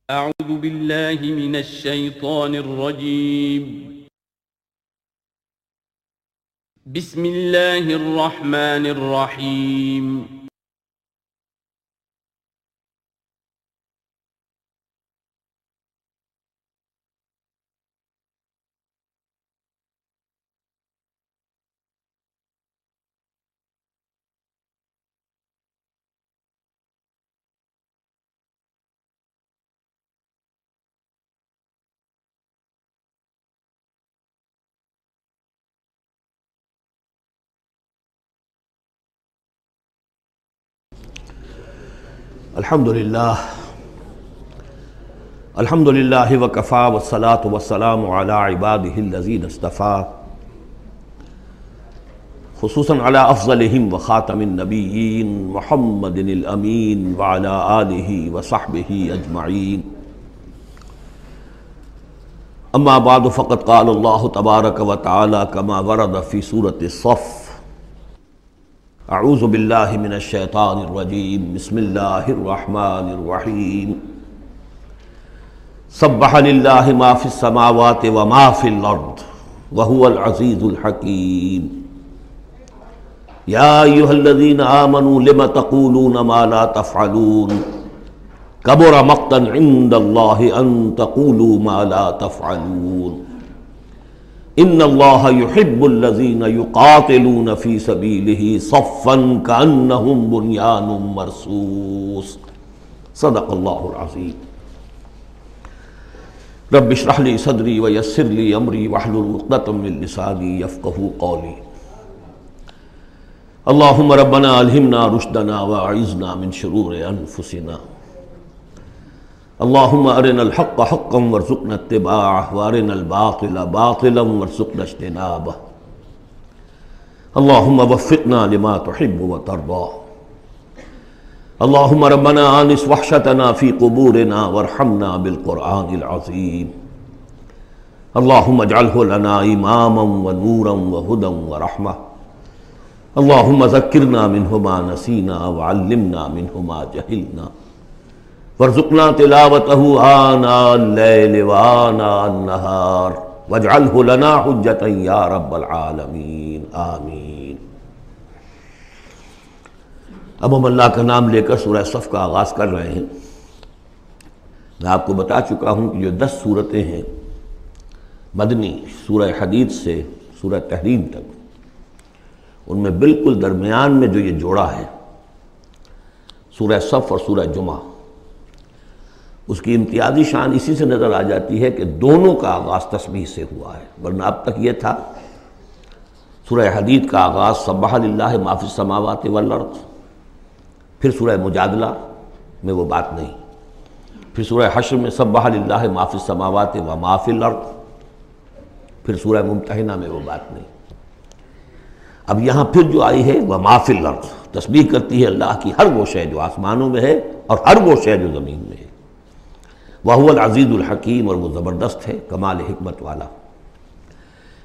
أعوذ بالله من الشيطان الرجيم. بسم الله الرحمن الرحيم. الحمدللہ وکفا والصلاة والسلام علی عبادہ الذین اصطفیٰ، خصوصاً علی افضلہم وخاتم النبیین محمد الامین وعلی آلہ وصحبہ اجمعین. اما بعد فقد قال اللہ تبارک وتعالی کما ورد فی سورۃ الصف: اعوذ باللہ من الشیطان الرجیم، بسم اللہ الرحمن الرحیم. سبح للہ ما فی السماوات وما فی الارض وہو العزیز الحکیم. یا ایہا الذین آمنوا لم تقولون ما لا تفعلون کبر مقتا عند اللہ ان تقولوا ما لا تفعلون. ان اللہ یحب الذین یقاتلون فی سبیلہ صفا کأنہم بنیان مرصوص. صدق اللہ العظیم. رب اشرح لی صدری ویسر لی امری واحلل عقدۃ من لسانی یفقہوا قولی. اللہم ربنا الہمنا رشدنا واعذنا من شرور انفسنا. اللہم ارنا الحق حقا وارزقنا اتباعہ وارنا الباطل باطلا وارزقنا اجتنابہ. اللہم وفقنا لما تحب وترضى. اللہم ربنا آنس وحشتنا فی قبورنا وارحمنا بالقرآن العظیم. اللہم اجعلہ لنا اماما ونورا وہدى ورحمہ. اللہم ذکرنا منہ ما نسینا وعلمنا منہ ما جہلنا وارزقنا تلاوتہ آناء اللیل وآناء النہار واجعلہ لنا حجتا یا رب العالمین، آمین. اب ہم اللہ کا نام لے کر سورہ صف کا آغاز کر رہے ہیں. میں آپ کو بتا چکا ہوں کہ جو 10 صورتیں ہیں مدنی، سورہ حدید سے سورہ تحریم تک، ان میں بالکل درمیان میں جو یہ جوڑا ہے سورہ صف اور سورہ جمعہ، اس کی امتیازی شان اسی سے نظر آ جاتی ہے کہ دونوں کا آغاز تسبیح سے ہوا ہے. ورنہ اب تک یہ تھا سورہ حدید کا آغاز سبح للہ ما فی السماوات والارض، پھر سورہ مجادلہ میں وہ بات نہیں، پھر سورہ حشر میں سبح للہ ما فی السماوات وما فی الارض، پھر سورہ ممتحنہ میں وہ بات نہیں. اب یہاں پھر جو آئی ہے وما فی الارض، تسبیح کرتی ہے اللہ کی ہر وہ شے جو آسمانوں میں ہے اور ہر وہ شے جو زمین میں ہے. وَهُوَ الْعَزِيزُ الْحَكِيمُ، اور وہ زبردست ہے، کمال حکمت والا.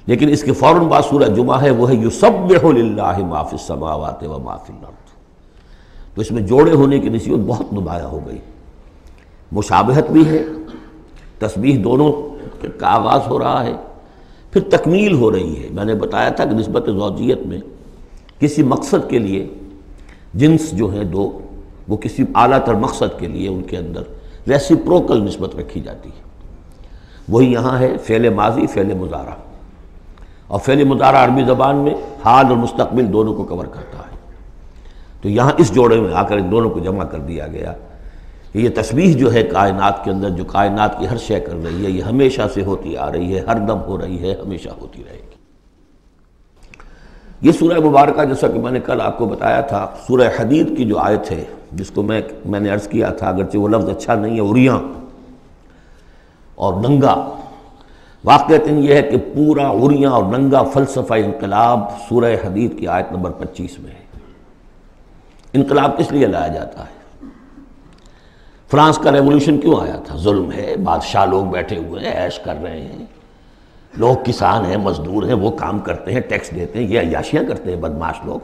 لیکن اس کے فوراً بعد سورہ جمعہ ہے، وہ ہے يُسَبِّحُ لِلَّهِ مَا فِي السَّمَاوَاتِ وَمَا فِي الْأَرْضِ. تو اس میں جوڑے ہونے کی نسبت بہت نمایاں ہو گئی. مشابہت بھی ہے، تسبیح دونوں کا آغاز ہو رہا ہے، پھر تکمیل ہو رہی ہے. میں نے بتایا تھا کہ نسبت زوجیت میں کسی مقصد کے لیے جنس جو ہیں دو، وہ کسی اعلیٰ تر مقصد کے لیے ان کے اندر ریسیپروکل نسبت رکھی جاتی ہے. وہی یہاں ہے فعل ماضی، فعل مضارع. اور فعل مضارع عربی زبان میں حال اور مستقبل دونوں کو کور کرتا ہے. تو یہاں اس جوڑے میں آ کر ان دونوں کو جمع کر دیا گیا کہ یہ تسبیح جو ہے کائنات کے اندر، جو کائنات کی ہر شے کر رہی ہے، یہ ہمیشہ سے ہوتی آ رہی ہے، ہر دم ہو رہی ہے، ہمیشہ ہوتی رہے گی. یہ سورہ مبارکہ جیسا کہ میں نے کل آپ کو بتایا تھا، سورہ حدید کی جو آیت ہے، جس کو میں نے عرض کیا تھا، اگرچہ وہ لفظ اچھا نہیں ہے، عریاں اور ننگا. واقعتاً یہ ہے کہ پورا عریاں اور ننگا فلسفہ انقلاب سورہ حدید کی آیت نمبر 25 میں ہے. انقلاب کس لیے لایا جاتا ہے؟ فرانس کا ریولوشن کیوں آیا تھا؟ ظلم ہے، بادشاہ لوگ بیٹھے ہوئے ہیں، عیش کر رہے ہیں، لوگ کسان ہیں، مزدور ہیں، وہ کام کرتے ہیں، ٹیکس دیتے ہیں، یہ عیاشیاں کرتے ہیں بدماش لوگ.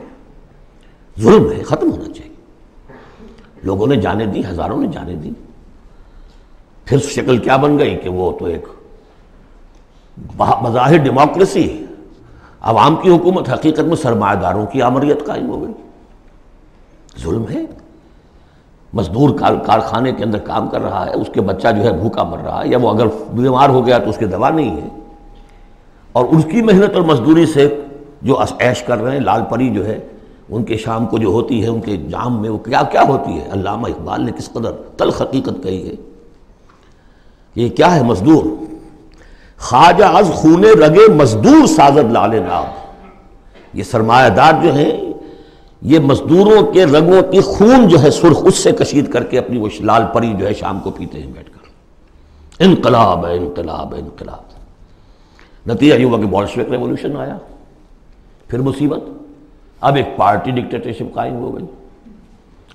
ظلم ہے، ختم ہونا چاہیے. لوگوں نے جانیں دی، ہزاروں نے جانیں دی. پھر شکل کیا بن گئی کہ وہ تو ایک بظاہر ڈیموکریسی ہے، عوام کی حکومت، حقیقت میں سرمایہ داروں کی آمریت قائم ہو گئی۔ ظلم ہے۔ مزدور کارخانے کے اندر کام کر رہا ہے، اس کے بچہ جو ہے بھوکا مر رہا ہے، یا وہ اگر بیمار ہو گیا تو اس کی دوا نہیں ہے، اور اس کی محنت اور مزدوری سے جو عیش کر رہے ہیں، لال پری جو ہے ان کے شام کو جو ہوتی ہے ان کے جام میں وہ کیا کیا ہوتی ہے۔ علامہ اقبال نے کس قدر تلخ حقیقت کہی ہے۔ یہ کیا ہے؟ مزدور۔ خواجہ از خون رگے مزدور سازد لال ناب، یہ سرمایہ دار جو ہیں یہ مزدوروں کے رگوں کی خون جو ہے سرخ، اس سے کشید کر کے اپنی وہ لال پری جو ہے شام کو پیتے ہیں بیٹھ کر۔ انقلاب ہے، انقلاب ہے، انقلاب۔ نتیجہ یہ ہوا کہ بولشوک ریولوشن آیا، پھر مصیبت، اب ایک پارٹی ڈکٹیٹرشپ قائم ہو گئی۔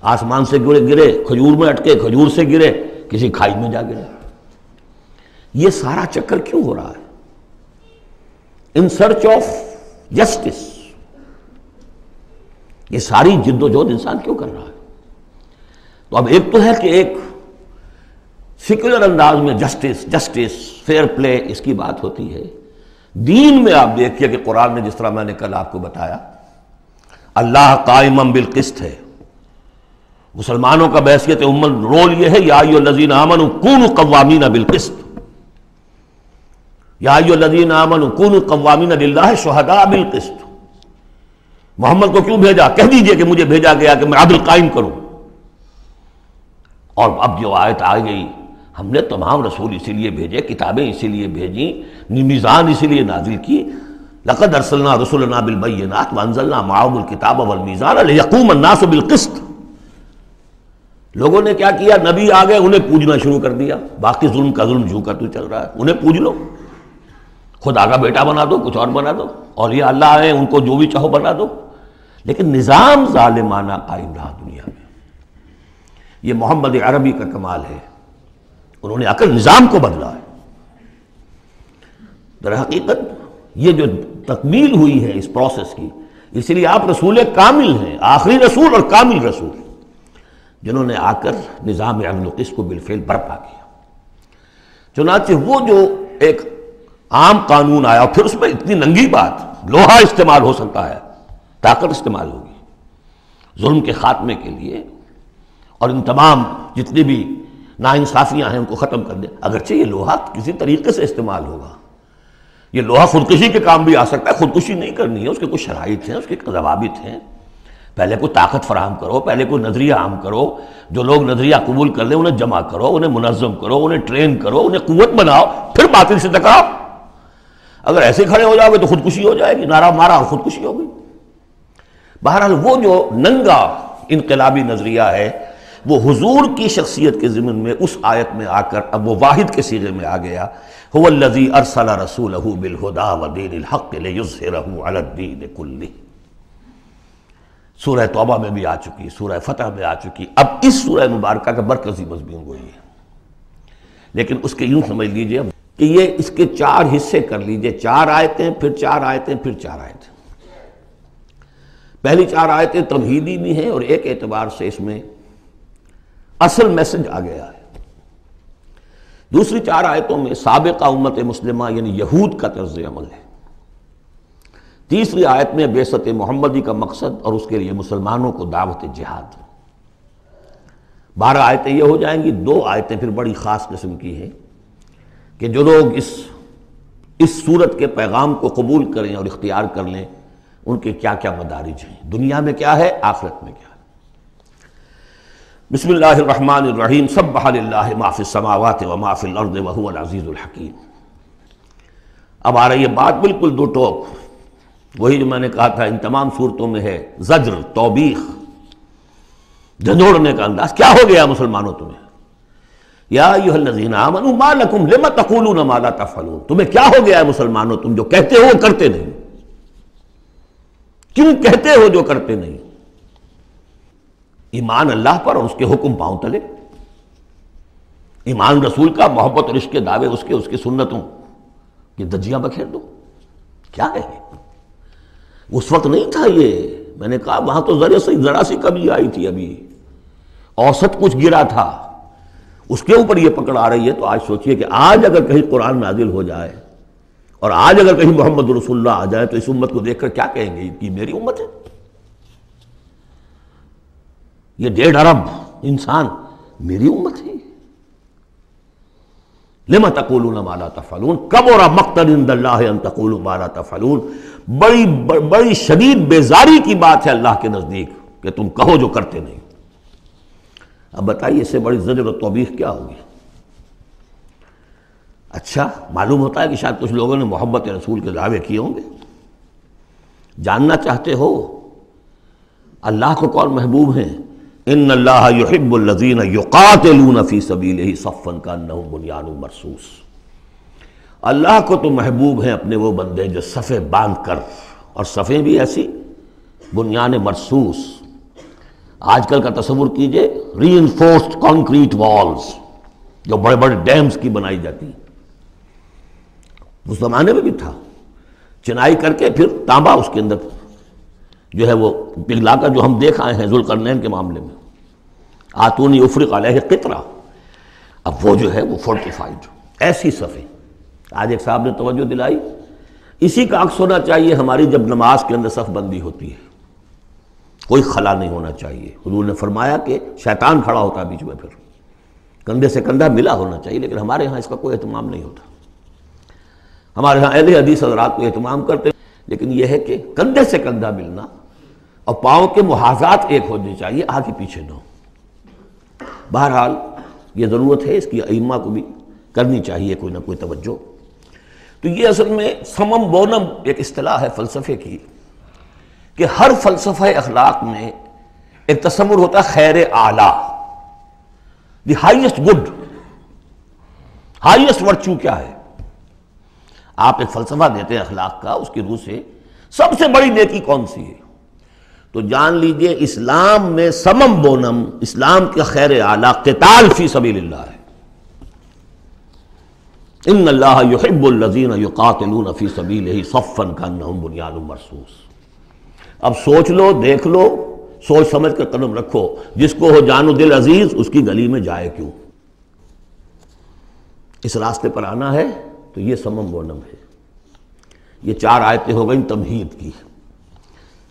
آسمان سے گرے، کھجور میں اٹکے، کھجور سے گرے، کسی کھائی میں جا گرے۔ یہ سارا چکر کیوں ہو رہا ہے؟ ان سرچ آف جسٹس، یہ ساری جد و جہد انسان کیوں کر رہا ہے؟ تو اب ایک تو ہے کہ ایک سیکولر انداز میں جسٹس فیئر پلے اس کی بات ہوتی ہے۔ دین میں آپ دیکھیے کہ قرآن نے جس طرح میں نے کل آپ کو بتایا، اللہ قائم بالقسط ہے۔ مسلمانوں کا بحیثیت امت رول یہ ہے، یا ایھا الذین آمنوا کونوا قوامین بالقسط، یا ایھا الذین آمنوا کونوا قوامین للہ شہداء بالقسط۔ محمد کو کیوں بھیجا؟ کہہ دیجئے کہ مجھے بھیجا گیا کہ میں عدل قائم کروں۔ اور اب جو آیت آ گئی، ہم نے تمام رسول اسی لیے بھیجے، کتابیں اسی لیے بھیجیں، میزان اسی لیے نازل کی۔ لقد ارسلنا رسلنا بالبینات وانزلنا معهم الکتاب والمیزان لیقوم الناس بالقسط۔ لوگوں نے کیا کیا؟ نبی آ گئے، انہیں پوجنا شروع کر دیا۔ باقی ظلم کا ظلم جو کرتے چل رہا ہے، انہیں پوج لو، خدا کا بیٹا بنا دو، کچھ اور بنا دو، اولیاء اللہ ہیں ان کو جو بھی چاہو بنا دو، لیکن نظام ظالمانہ قائم رہا دنیا میں۔ یہ محمد عربی کا کمال ہے، انہوں نے آ کر نظام کو بدلا ہے۔ در حقیقت یہ جو تکمیل ہوئی ہے اس پروسیس کی، اس لیے آپ رسول کامل ہیں، آخری رسول اور کامل رسول، جنہوں نے آ کر نظام عدل و قسط کو بالفعل برپا کیا۔ چنانچہ وہ جو ایک عام قانون آیا، اور پھر اس میں اتنی ننگی بات، لوہا استعمال ہو سکتا ہے، طاقت استعمال ہوگی ظلم کے خاتمے کے لیے، اور ان تمام جتنی بھی ناانصافیاں ہیں ان کو ختم کر دے۔ اگرچہ یہ لوہا کسی طریقے سے استعمال ہوگا، یہ لوہا خودکشی کے کام بھی آ سکتا ہے، خودکشی نہیں کرنی ہے، اس کے کچھ شرائط ہیں، اس کے ضوابط ہیں۔ پہلے کوئی طاقت فراہم کرو، پہلے کوئی نظریہ عام کرو، جو لوگ نظریہ قبول کر لیں انہیں جمع کرو، انہیں منظم کرو، انہیں ٹرین کرو، انہیں قوت بناؤ، پھر باطل سے ٹکراؤ۔ اگر ایسے کھڑے ہو جاؤ گے تو خودکشی ہو جائے گی، نعرہ مارا اور خودکشی ہو گئی۔ بہرحال وہ جو ننگا انقلابی نظریہ ہے وہ حضور کی شخصیت کے ضمن میں اس آیت میں آ کر اب وہ واحد کے صیغے میں آ گیا، هو الذی ارسل رسولہ بالہدی ودین الحق لیظہرہ علی الدین کلہ۔ سورہ توبہ میں بھی آ چکی، سورہ فتح میں آ چکی، اب اس سورہ مبارکہ کا مرکزی مضمون وہی ہے۔ لیکن اس کے یوں سمجھ لیجئے کہ یہ اس کے 4 حصے کر لیجئے، 4 آیتیں، پھر 4 آیتیں، پھر 4 آیتیں۔ پہلی 4 آیتیں تمہیدی بھی ہیں، اور ایک اعتبار سے اس میں اصل میسج آ گیا ہے۔ دوسری 4 آیتوں میں سابقہ امت مسلمہ یعنی یہود کا طرز عمل ہے۔ تیسری آیت میں بعثت محمدی کا مقصد اور اس کے لیے مسلمانوں کو دعوت جہاد۔ 12 آیتیں یہ ہو جائیں گی۔ 2 آیتیں پھر بڑی خاص قسم کی ہیں کہ جو لوگ اس صورت کے پیغام کو قبول کریں اور اختیار کر لیں، ان کے کیا کیا مدارج ہیں، دنیا میں کیا ہے، آخرت میں کیا ہے۔ بسم اللہ الرحمن الرحیم، سبح للہ ما فی السماوات وما فی الارض وہو العزیز الحکیم۔ اب آ رہی ہے بات بالکل 2 ٹوک، وہی جو میں نے کہا تھا ان تمام صورتوں میں ہے، زجر، توبیخ، جھنجھوڑنے کا انداز۔ کیا ہو گیا مسلمانوں تمہیں؟ یا ایھا الذین آمنوا ما لکم لم تقولون ما لا تفعلون، تمہیں کیا ہو گیا ہے مسلمانوں، تم جو کہتے ہو وہ کرتے نہیں، کیوں کہتے ہو جو کرتے نہیں؟ ایمان اللہ پر اور اس کے حکم پاؤں تلے، ایمان رسول کا، محبت اور عشق کے دعوے اس کے سنتوں کی دجیاں بکھیر دو۔ کیا ہے اس وقت نہیں تھا یہ، میں نے کہا وہاں تو ذرا سی کمی آئی تھی، ابھی اوسط کچھ گرا تھا، اس کے اوپر یہ پکڑ آ رہی ہے، تو آج سوچئے کہ آج اگر کہیں قرآن نازل ہو جائے اور آج اگر کہیں محمد رسول اللہ آ جائے تو اس امت کو دیکھ کر کیا کہیں گے کہ میری امت ہے؟ یہ 1.5 ارب انسان میری امت ہے۔ لما تقولون ما لا تفعلون کبر مقتا عند اللہ ان تقولوا ما لا تفعلون، بڑی شدید بیزاری کی بات ہے اللہ کے نزدیک کہ تم کہو جو کرتے نہیں۔ اب بتائیے اس سے بڑی زجر و توبیخ کیا ہوگی؟ اچھا معلوم ہوتا ہے کہ شاید کچھ لوگوں نے محبت رسول کے دعوے کیے ہوں گے۔ جاننا چاہتے ہو اللہ کو کون محبوب ہیں؟ ان اللہ یحب الذین یقاتلون فی سبیلہ صفا کانہم بنیان مرصوص۔ اللہ کو تو محبوب ہیں اپنے وہ بندے جو صفیں باندھ کر، اور صفیں بھی ایسی بنیان مرصوص۔ آج کل کا تصور کیجئے ری انفورسڈ کانکریٹ والز جو بڑے بڑے ڈیمز کی بنائی جاتی ہیں، اس زمانے میں بھی تھا، چنائی کر کے پھر تانبا اس کے اندر جو ہے وہ پگھلا کر، جو ہم دیکھ آئے ہیں ذوالقرنین کے معاملے میں، آتونی افرق علیہ قطرہ، اب وہ جو ہے وہ فورٹیفائڈ ایسی صفیں۔ آج ایک صاحب نے توجہ دلائی، اسی کا عکس ہونا چاہیے ہماری جب نماز کے اندر صف بندی ہوتی ہے، کوئی خلا نہیں ہونا چاہیے۔ حضور نے فرمایا کہ شیطان کھڑا ہوتا ہے بیچ میں، پھر کندھے سے کندھا ملا ہونا چاہیے، لیکن ہمارے ہاں اس کا کوئی اہتمام نہیں ہوتا۔ ہمارے ہاں اہل حدیث حضرات کو اہتمام کرتے، لیکن یہ ہے کہ کندھے سے کندھا ملنا اور پاؤں کے محاذات ایک ہونے چاہیے، آگے پیچھے نہ ہو۔ بہرحال یہ ضرورت ہے اس کی، ائمہ کو بھی کرنی چاہیے کوئی نہ کوئی توجہ۔ تو یہ اصل میں سمم بونم ایک اصطلاح ہے فلسفے کی، کہ ہر فلسفہ اخلاق میں ایک تصور ہوتا ہے خیر اعلیٰ، the highest good, highest virtue کیا ہے۔ آپ ایک فلسفہ دیتے ہیں اخلاق کا، اس کی روح سے سب سے بڑی نیکی کون سی ہے، تو جان لیجئے اسلام میں سمم بونم، اسلام کے خیر اعلیٰ قتال فی سبیل اللہ ہے۔ ان اللہ یحب الذین یقاتلون فی سبیلہ صفا کانہم بنیان مرصوص۔ اب سوچ لو، دیکھ لو، سوچ سمجھ کر قدم رکھو، جس کو ہو جان و دل عزیز اس کی گلی میں جائے کیوں۔ اس راستے پر آنا ہے تو یہ سمم بونم ہے۔ یہ 4 آیتیں ہو گئیں تمہید کی،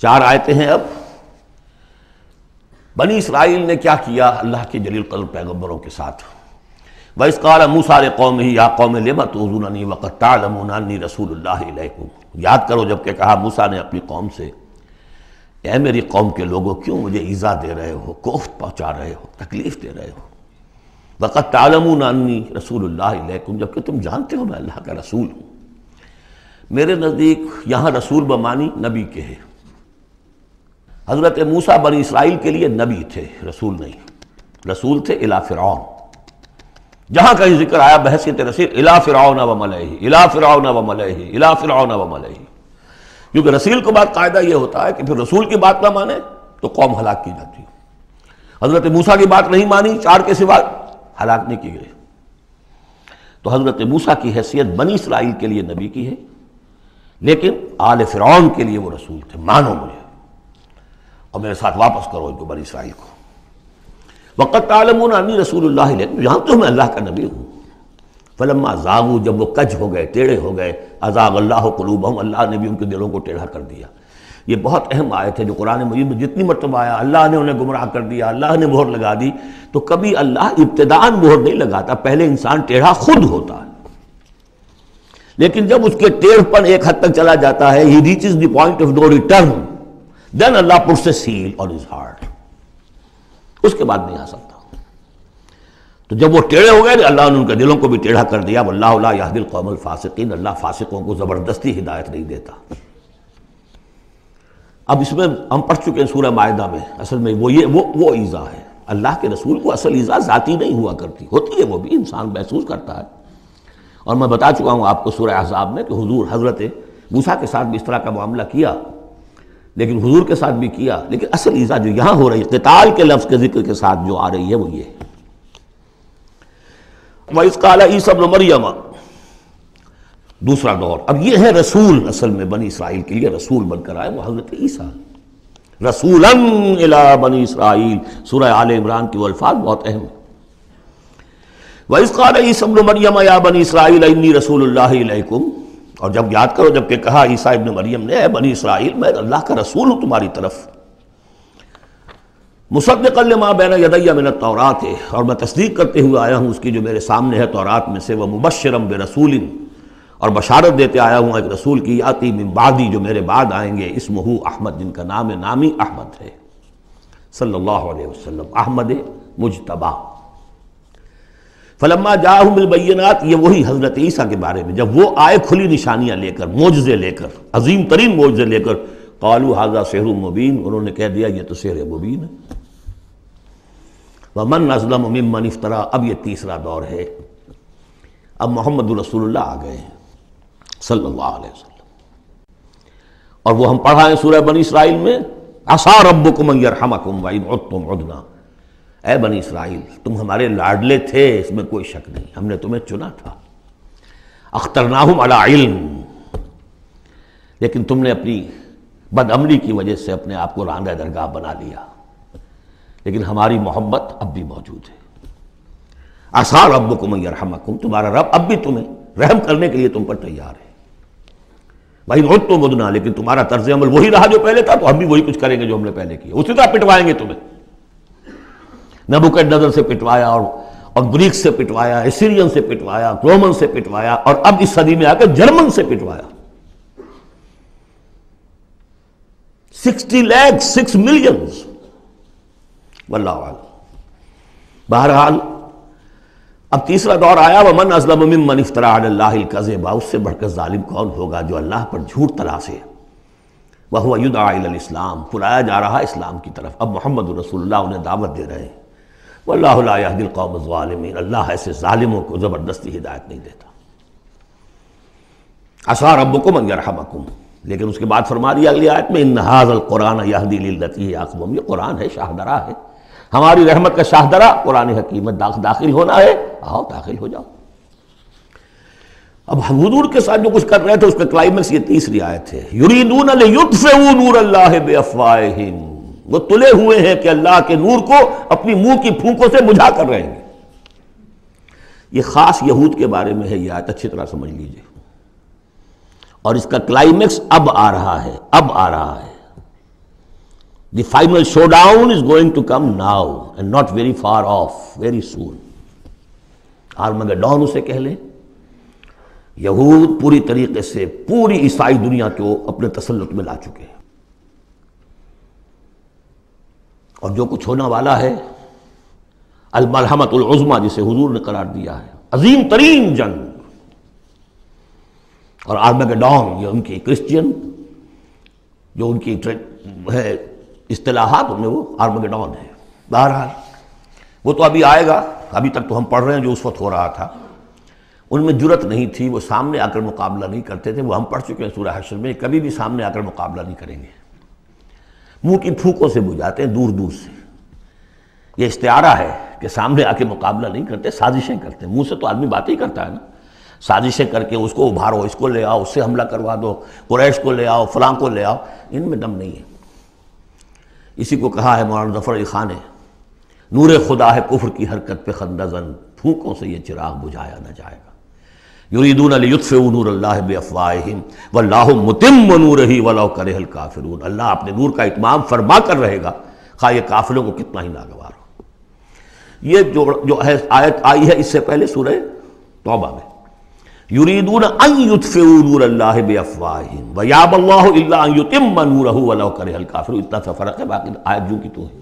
4 آیتیں ہیں اب بنی اسرائیل نے کیا کیا اللہ کے جلیل قدر پیغمبروں کے ساتھ۔ وَإِذْ قَالَ مُوسَىٰ لِقَوْمِهِ يَا قَوْمِ لِمَ تُؤْذُونَنِي وَقَدْ تَعْلَمُونَ أَنِّي رَسُولُ اللَّهِ إِلَيْكُمْ۔ یاد کرو جب کہ کہا موسیٰ نے اپنی قوم سے، اے میری قوم کے لوگوں کیوں مجھے ایذا دے رہے ہو، کوفت پہنچا رہے ہو، تکلیف دے رہے ہو۔ وَقَدْ تَعْلَمُونَ أَنِّي رَسُولُ اللَّهِ إِلَيْكُمْ، جبکہ تم جانتے ہو میں اللہ کا رسول ہوں۔ میرے نزدیک یہاں رسول بمانی نبی کے ہے۔ حضرت موسیٰ بنی اسرائیل کے لیے نبی تھے، رسول نہیں۔ رسول تھے الی فرعون، جہاں کہیں ذکر آیا بحیثیت رسول الی فرعون وملئہ، الی فرعون وملئہ، الی فرعون وملئہ، کیونکہ رسول کے بعد قاعدہ یہ ہوتا ہے کہ پھر رسول کی بات نہ مانے تو قوم ہلاک کی جاتی ہے۔ حضرت موسیٰ کی بات نہیں مانی، 4 کے سوا ہلاک نہیں کی گئے۔ تو حضرت موسیٰ کی حیثیت بنی اسرائیل کے لیے نبی کی ہے، لیکن آل فرعون کے لیے وہ رسول تھے، مانو مجھے اور میرے ساتھ واپس کرو ان کو، بنی اسرائیل کو۔ وَقَدْ تَعْلَمُونَ أَنِّي رَسُولُ اللَّهِ إِلَيْكُمْ، جانتے ہو میں اللہ کا نبی ہوں۔ فَلَمَّا زَاغُوا، جب وہ کج ہو گئے، ٹیڑھے ہو گئے، أَزَاغَ اللَّهُ قُلُوبَهُمْ، اللہ نے بھی ان کے دلوں کو ٹیڑھا کر دیا۔ یہ بہت اہم آیت ہے جو قرآن مجید میں جتنی مرتبہ آیا اللہ نے انہیں گمراہ کر دیا، اللہ نے مہر لگا دی، تو کبھی اللہ ابتداءً مہر نہیں لگاتا، پہلے انسان ٹیڑھا خود ہوتا ہے، لیکن جب اس کے ٹیڑھ پن ایک حد تک چلا جاتا ہے، he reaches the point of no return, then Allah puts a seal on his heart، اس کے بعد نہیں آ سکتا۔ تو جب وہ ٹیڑھے ہو گئے اللہ نے ان کے دلوں کو بھی ٹیڑھا کر دیا۔ واللہ لا یہدی القوم الفاسقین، اللہ فاسقوں کو زبردستی ہدایت نہیں دیتا۔ اب اس میں ہم پڑھ چکے ہیں سورہ مائدہ میں، اصل میں وہ ایذا ہے۔ اللہ کے رسول کو اصل ایذا ذاتی نہیں ہوا کرتی، ہوتی ہے وہ بھی، انسان محسوس کرتا ہے۔ اور میں بتا چکا ہوں آپ کو سورہ احزاب میں کہ حضور حضرت موسیٰ کے ساتھ بھی اس طرح کا معاملہ کیا، لیکن حضور کے ساتھ بھی کیا، لیکن اصل ایذا جو یہاں ہو رہی ہے قتال کے لفظ کے ذکر کے ساتھ جو آ رہی ہے وہ یہ ہے۔ وَإِذْ قَالَ عِيسَىٰ ابْنُ مَرْيَمَ، دوسرا دور۔ اب یہ ہے رسول، اصل میں بنی اسرائیل کے لیے رسول بن کر آئے وہ حضرت عیسیٰ، رسولاً الی بنی اسرائیل۔ سورہ آل عمران کی وہ الفاظ بہت اہم ہیں۔ وَإِذْ قَالَ عِيسَىٰ ابْنُ مَرْيَمَ يَا بَنِي إِسْرَائِيلَ إِنِّي رَسُولُ اللَّهِ إِلَيْكُمْ، اور جب یاد کرو جب کہ کہا عیسیٰ ابن مریم نے، اے بنی اسرائیل میں اللہ کا رسول ہوں تمہاری طرف، مصدقا لما بین یدی من التوراۃ، اور میں تصدیق کرتے ہوئے آیا ہوں اس کی جو میرے سامنے ہے تورات میں سے، ومبشرا برسول، اور بشارت دیتے آیا ہوں ایک رسول کی، یاتی من بعدی جو میرے بعد آئیں گے، اسمہ احمد، جن کا نامی احمد ہے، صلی اللہ علیہ وسلم، احمد مجتبی۔ فلما جاءہم بالبینات، یہ وہی حضرت عیسیٰ کے بارے میں جب وہ آئے کھلی نشانیاں لے کر، معجزے لے کر، عظیم ترین معجزے لے کر، قالوا ھذا سحر مبین، انہوں نے کہہ دیا یہ تو سحر مبین ہے۔ ومن اظلم ممن افترا، اب یہ تیسرا دور ہے، اب محمد رسول اللہ آ گئے ہیں صلی اللہ علیہ وسلم، اور وہ ہم پڑھا ہے سورہ بنی اسرائیل میں، عسیٰ ربکم ان یرحمکم وان عدتم عدنا، اے بنی اسرائیل تم ہمارے لاڈلے تھے، اس میں کوئی شک نہیں، ہم نے تمہیں چنا تھا، اخترناہم علی علم، لیکن تم نے اپنی بد عملی کی وجہ سے اپنے آپ کو راندہ درگاہ بنا لیا، لیکن ہماری محبت اب بھی موجود ہے۔ عسیٰ ربکم ان یرحمکم، تمہارا رب اب بھی تمہیں رحم کرنے کے لیے تم پر تیار ہے، وَإِنْ عُدْتُمْ عُدْنَا، لیکن تمہارا طرز عمل وہی رہا جو پہلے تھا، تو ہم بھی وہی کچھ کریں گے جو ہم نے پہلے کیا، اسی طرح پٹوائیں گے تمہیں۔ نبوکدنضر سے پٹوایا، اور گریک سے پٹوایا، اسیرین سے پٹوایا، رومن سے پٹوایا، اور اب اس صدی میں آ کر جرمن سے پٹوایا۔ 60 لاکھ 6 ملین، واللہ اعلم۔ بہرحال اب تیسرا دور آیا، ومن اظلم ممن افترى علی اللہ الکذب، اس سے بڑھ کر ظالم کون ہوگا جو اللہ پر جھوٹ تراشے، وہو یدعی الی الاسلام، بلایا جا رہا اسلام کی طرف، اب محمد رسول اللہ انہیں دعوت دے رہے ہیں، واللہ لا یہدی القوم الظالمین، اللہ ایسے ظالموں کو زبردستی ہدایت نہیں دیتا۔ عسیٰ ربکم ان یرحمکم، لیکن اس کے بعد فرما دیا اگلی آیت میں، ان ھذا القرآن یہدی للتی ہی اقوم، یہ قرآن ہے، شاہدرہ ہے، ہماری رحمت کا شاہدرہ قرآن حکیم میں داخل ہونا ہے، آؤ داخل ہو جاؤ۔ اب حضور کے ساتھ جو کچھ کر رہے تھے اس کا کلائمیکس یہ تیسری آیت ہے، یریدون لیطفئوا نور اللہ بافواہہم، وہ تلے ہوئے ہیں کہ اللہ کے نور کو اپنی منہ کی پھونکوں سے بجھا کر رہیں گے۔ یہ خاص یہود کے بارے میں ہے یہ آیت، اچھی طرح سمجھ لیجئے، اور اس کا کلائمیکس اب آ رہا ہے، اب آ رہا ہے۔ The final showdown is going to come now and not very far off, very soon. Armageddon اسے کہہ لیں۔ یہود پوری طریقے سے پوری عیسائی دنیا کو اپنے تسلط میں لا چکے ہیں، اور جو کچھ ہونے والا ہے الملحمۃ العظمیٰ جسے حضور نے قرار دیا ہے، عظیم ترین جنگ، اور آرمگڈون یہ ان کی کرسچین جو ان کی ہے اصطلاحات میں وہ آرمگڈون ہے۔ بہرحال وہ تو ابھی آئے گا، ابھی تک تو ہم پڑھ رہے ہیں جو اس وقت ہو رہا تھا، ان میں جرت نہیں تھی، وہ سامنے آ کر مقابلہ نہیں کرتے تھے، وہ ہم پڑھ چکے ہیں سورہ حشر میں، کبھی بھی سامنے آ کر مقابلہ نہیں کریں گے، منہ کی پھونکوں سے بجھاتے ہیں دور دور سے۔ یہ استعارہ ہے کہ سامنے آ کے مقابلہ نہیں کرتے، سازشیں کرتے ہیں، منہ سے تو آدمی بات ہی کرتا ہے نا، سازشیں کر کے اس کو ابھارو، اس کو لے آؤ، اس سے حملہ کروا دو، قریش کو لے آؤ، فلاں کو لے آؤ، ان میں دم نہیں ہے۔ اسی کو کہا ہے مولانا ظفر علی خان نے، نور خدا ہے کفر کی حرکت پہ خندہ زن، پھونکوں سے یہ چراغ بجھایا نہ جائے گا۔ یریدون لیطفئوا نور اللہ بافواہہم واللہ متم نورہ ولو کرہ الکافرون، اللہ اپنے نور کا اتمام فرما کر رہے گا، خواہ یہ کافروں کو کتنا ہی ناگوار ہو۔ یہ جو ہے آیت آئی ہے اس سے پہلے سورہ توبہ میں، یریدون ان یطفئوا نور اللہ بافواہہم ویابی اللہ الا ان یتم نورہ ولو کرہ الکافرون، اتنا سا فرق ہے، باقی آیت جو کی تو ہے۔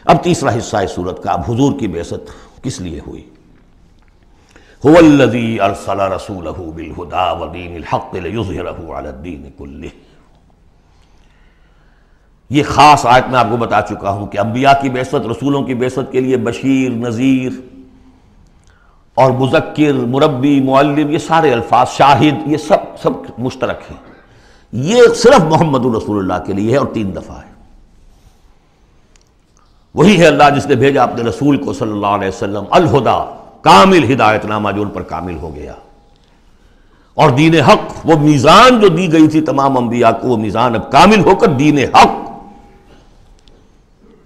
اب تیسرا حصہ ہے سورت کا، اب حضور کی بعثت کس لیے ہوئی؟ هو الذی ارسل رسولہ بالہدی ودین الحق لیظہرہ علی الدین کلہ۔ یہ خاص آیت میں آپ کو بتا چکا ہوں کہ انبیاء کی بعثت، رسولوں کی بعثت کے لیے بشیر، نذیر اور مذکر، مربی، معلم، یہ سارے الفاظ، شاہد، یہ سب مشترک ہیں۔ یہ صرف محمد رسول اللہ کے لیے ہے، اور 3 دفعہ ہے۔ وہی ہے اللہ جس نے بھیجا اپنے رسول کو صلی اللہ علیہ وسلم، الہدا، کامل ہدایت نامہ جو ان پر کامل ہو گیا، اور دین حق، وہ میزان جو دی گئی تھی تمام انبیاء کو، وہ میزان اب کامل ہو کر دین حق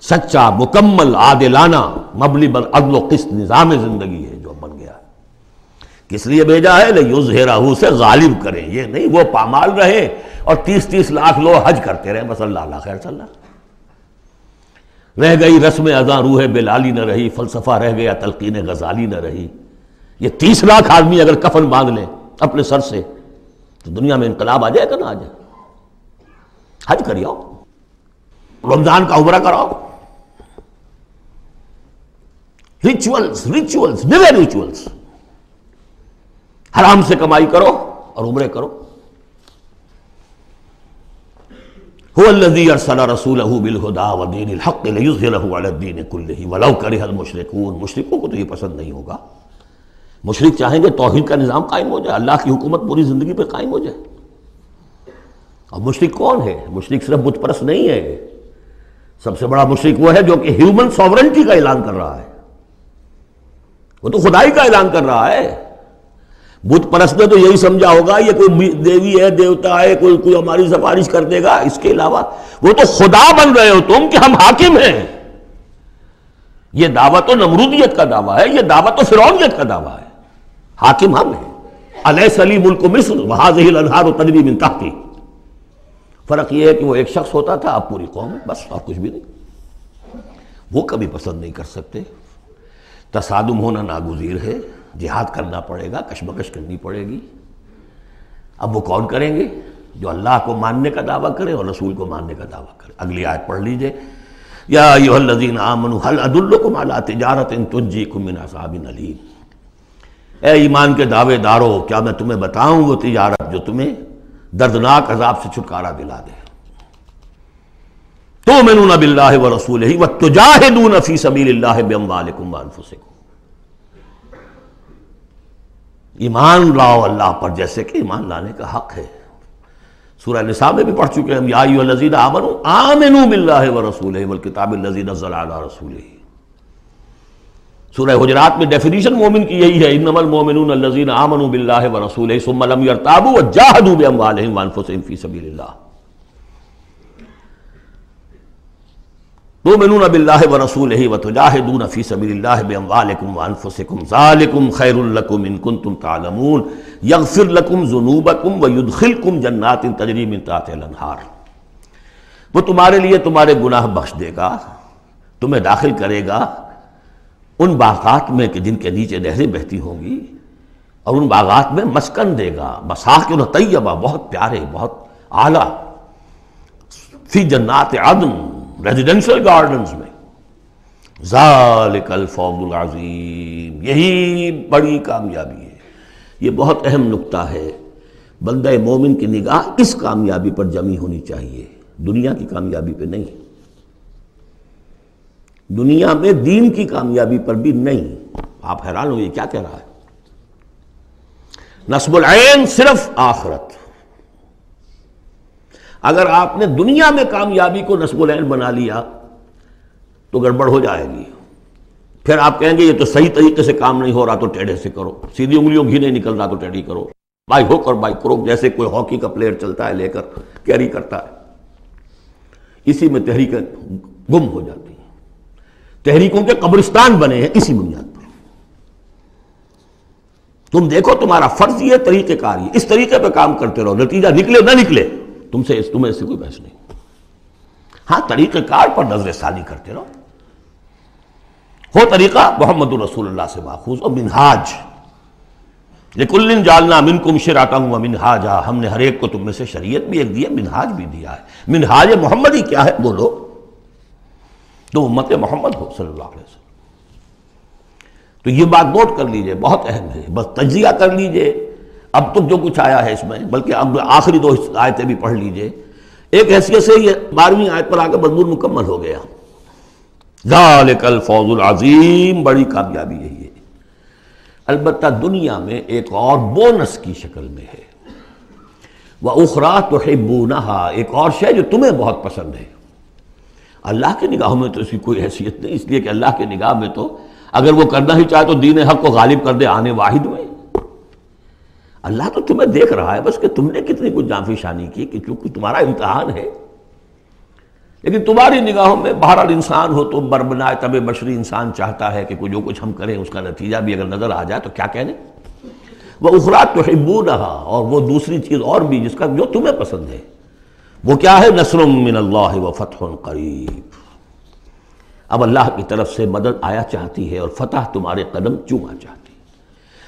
سچا مکمل عادلانہ مبنی بر عدل و قسط نظام زندگی ہے جو بن گیا. کس لیے بھیجا ہے؟ لِیُظْہِرَہُ سے غالب کریں. یہ نہیں وہ پامال رہے اور 30 لاکھ لوگ حج کرتے رہے، بس اللہ خیر صلی اللہ. رہ گئی رسم اذاں روح بلالی نہ رہی، فلسفہ رہ گیا تلقین غزالی نہ رہی. یہ 30 لاکھ آدمی اگر کفن باندھ لیں اپنے سر سے تو دنیا میں انقلاب آ جائے گا نہ آ جائے؟ حج کری آؤ، رمضان کا عمرہ کراؤ. ریچولز نئے ریچولز. حرام سے کمائی کرو اور عمرے کرو. هو الذی ارسل رسولہ بالہدی ودین الحق لیظہرہ علی الدین کلہ ولو کرہ المشرکون. مشرکوں کو تو یہ پسند نہیں ہوگا. مشرک چاہیں گے توحید کا نظام قائم ہو جائے، اللہ کی حکومت پوری زندگی پہ قائم ہو جائے. اور مشرک کون ہے؟ مشرک صرف بت پرست نہیں ہے. سب سے بڑا مشرک وہ ہے جو کہ ہیومن ساورنٹی کا اعلان کر رہا ہے. وہ تو خدائی کا اعلان کر رہا ہے. بت پرست نے تو یہی سمجھا ہوگا یہ کوئی دیوی ہے، دیوتا ہے، کوئی ہماری سفارش کر دے گا. اس کے علاوہ وہ تو خدا بن رہے ہو تم کہ ہم حاکم ہیں. یہ دعویٰ تو نمرودیت کا دعویٰ ہے، یہ دعویٰ تو فرعونیت کا دعویٰ ہے. حاکم ہم ہیں. الیس لی ملک مصر وہذہ الانہار تجری من تحتی. فرق یہ ہے کہ وہ ایک شخص ہوتا تھا، اب پوری قوم ہے، بس اور کچھ بھی نہیں. وہ کبھی پسند نہیں کر سکتے. تصادم ہونا ناگزیر ہے، جہاد کرنا پڑے گا، کشمکش کرنی پڑے گی. اب وہ کون کریں گے؟ جو اللہ کو ماننے کا دعویٰ کرے اور رسول کو ماننے کا دعویٰ کرے. اگلی آیت پڑھ لیجئے. یا ایھا الذین آمنوا هل ادلکم علی تجارۃ تنجیکم من عذاب الیم. اے ایمان کے دعوے دارو، کیا میں تمہیں بتاؤں وہ تجارت جو تمہیں دردناک عذاب سے چھٹکارا دلا دے. تؤمنون باللہ ورسولہ وتجاہدون فی سبیل اللہ باموالکم وانفسکم. ایمان لاؤ اللہ پر جیسے کہ ایمان لانے کا حق ہے. سورہ نساء میں بھی پڑھ چکے ہیں ہم. یا ایھا الذین آمنوا آمنوا باللہ ورسولہ والکتاب الذی نزل علی رسولہ. سورہ حجرات میں ڈیفینیشن مومن کی یہی ہے، انما المؤمنون الذین آمنوا باللہ ورسولہ ثم لم یرتابوا وجاہدوا باموالہم وانفسہم فی سبیل اللہ. تؤمنون باللہ ورسولہ وتجاہدون فی سبیل اللہ باموالکم وانفسکم ذالکم خیر لکم ان کنتم تعلمون یغفر لکم ذنوبکم ویدخلکم جنات تجری من تحتہا الانہار. وہ تمہارے لیے تمہارے گناہ بخش دے گا، تمہیں داخل کرے گا ان باغات میں کہ جن کے نیچے نہریں بہتی ہوں گی، اور ان باغات میں مسکن دے گا. مساکن طیبہ، بہت پیارے، بہت اعلیٰ. فی جنات عدن، ریزیڈنشل گارڈنز میں. ذالک الفوز العظیم، یہی بڑی کامیابی ہے. یہ بہت اہم نکتہ ہے. بندہ مومن کی نگاہ اس کامیابی پر جمی ہونی چاہیے، دنیا کی کامیابی پہ نہیں. دنیا میں دین کی کامیابی پر بھی نہیں. آپ حیران ہو یہ کیا کہہ رہا ہے؟ نصب العین صرف آخرت. اگر آپ نے دنیا میں کامیابی کو نصب العین بنا لیا تو گڑبڑ ہو جائے گی. پھر آپ کہیں گے یہ تو صحیح طریقے سے کام نہیں ہو رہا تو ٹیڑھے سے کرو، سیدھی انگلیوں گھی نہیں نکل رہا تو ٹیڑھی کرو. بائی ہک اور بائی کروک، جیسے کوئی ہاکی کا پلیئر چلتا ہے لے کر کیری کرتا ہے. اسی میں تحریکیں گم ہو جاتی ہیں. تحریکوں کے قبرستان بنے ہیں اسی بنیاد پر. تم دیکھو تمہارا فرض یہ طریقہ کار یہ، اس طریقے پہ کام کرتے رہو، نتیجہ نکلے نہ نکلے تمہیں اس سے کوئی بحث نہیں. ہاں طریقہ کار پر نظر ثانی کرتے رہو. ہو طریقہ محمد رسول اللہ سے ماخوذ اور منہاج. لِكُلٍّ جَعَلْنَا مِنْكُمْ شِرْعَةً وَمِنْهَاجًا. ہم نے ہر ایک کو تم میں سے شریعت بھی ایک دی ہے، منہاج بھی دیا ہے. منہاج محمدی کیا ہے بولو؟ تو امت محمد ہو صلی اللہ علیہ وسلم. تو یہ بات نوٹ کر لیجئے، بہت اہم ہے. بس تجزیہ کر لیجئے اب تک جو کچھ آیا ہے اس میں، بلکہ اب آخری 2 آیتیں بھی پڑھ لیجئے. ایک حیثیت سے یہ 12ویں آیت پر آ کے مضمون مکمل ہو گیا. ذالک الفوز العظیم، بڑی کامیابی یہی ہے. البتہ دنیا میں ایک اور بونس کی شکل میں ہے. وَأُخْرَىٰ تُحِبُّونَهَا، ایک اور شے جو تمہیں بہت پسند ہے. اللہ کی نگاہوں میں تو اس کی کوئی حیثیت نہیں، اس لیے کہ اللہ کی نگاہ میں تو اگر وہ کرنا ہی چاہے تو دین حق کو غالب کر دے آنے واحد میں. اللہ تو تمہیں دیکھ رہا ہے بس کہ تم نے کتنی کچھ جانفی شانی کی، کہ چونکہ تمہارا امتحان ہے. لیکن تمہاری نگاہوں میں بہرحال انسان ہو تم، بربنائے طبع بشری انسان چاہتا ہے کہ جو کچھ ہم کریں اس کا نتیجہ بھی اگر نظر آ جائے تو کیا کہنے، وَأُخْرَىٰ تُحِبُّونَهَا، اور وہ دوسری چیز اور بھی جس کا جو تمہیں پسند ہے، وہ کیا ہے، نصر من اللہ وفتح قریب، اب اللہ کی طرف سے مدد آیا چاہتی ہے اور فتح تمہارے قدم چوما چاہتی ہے۔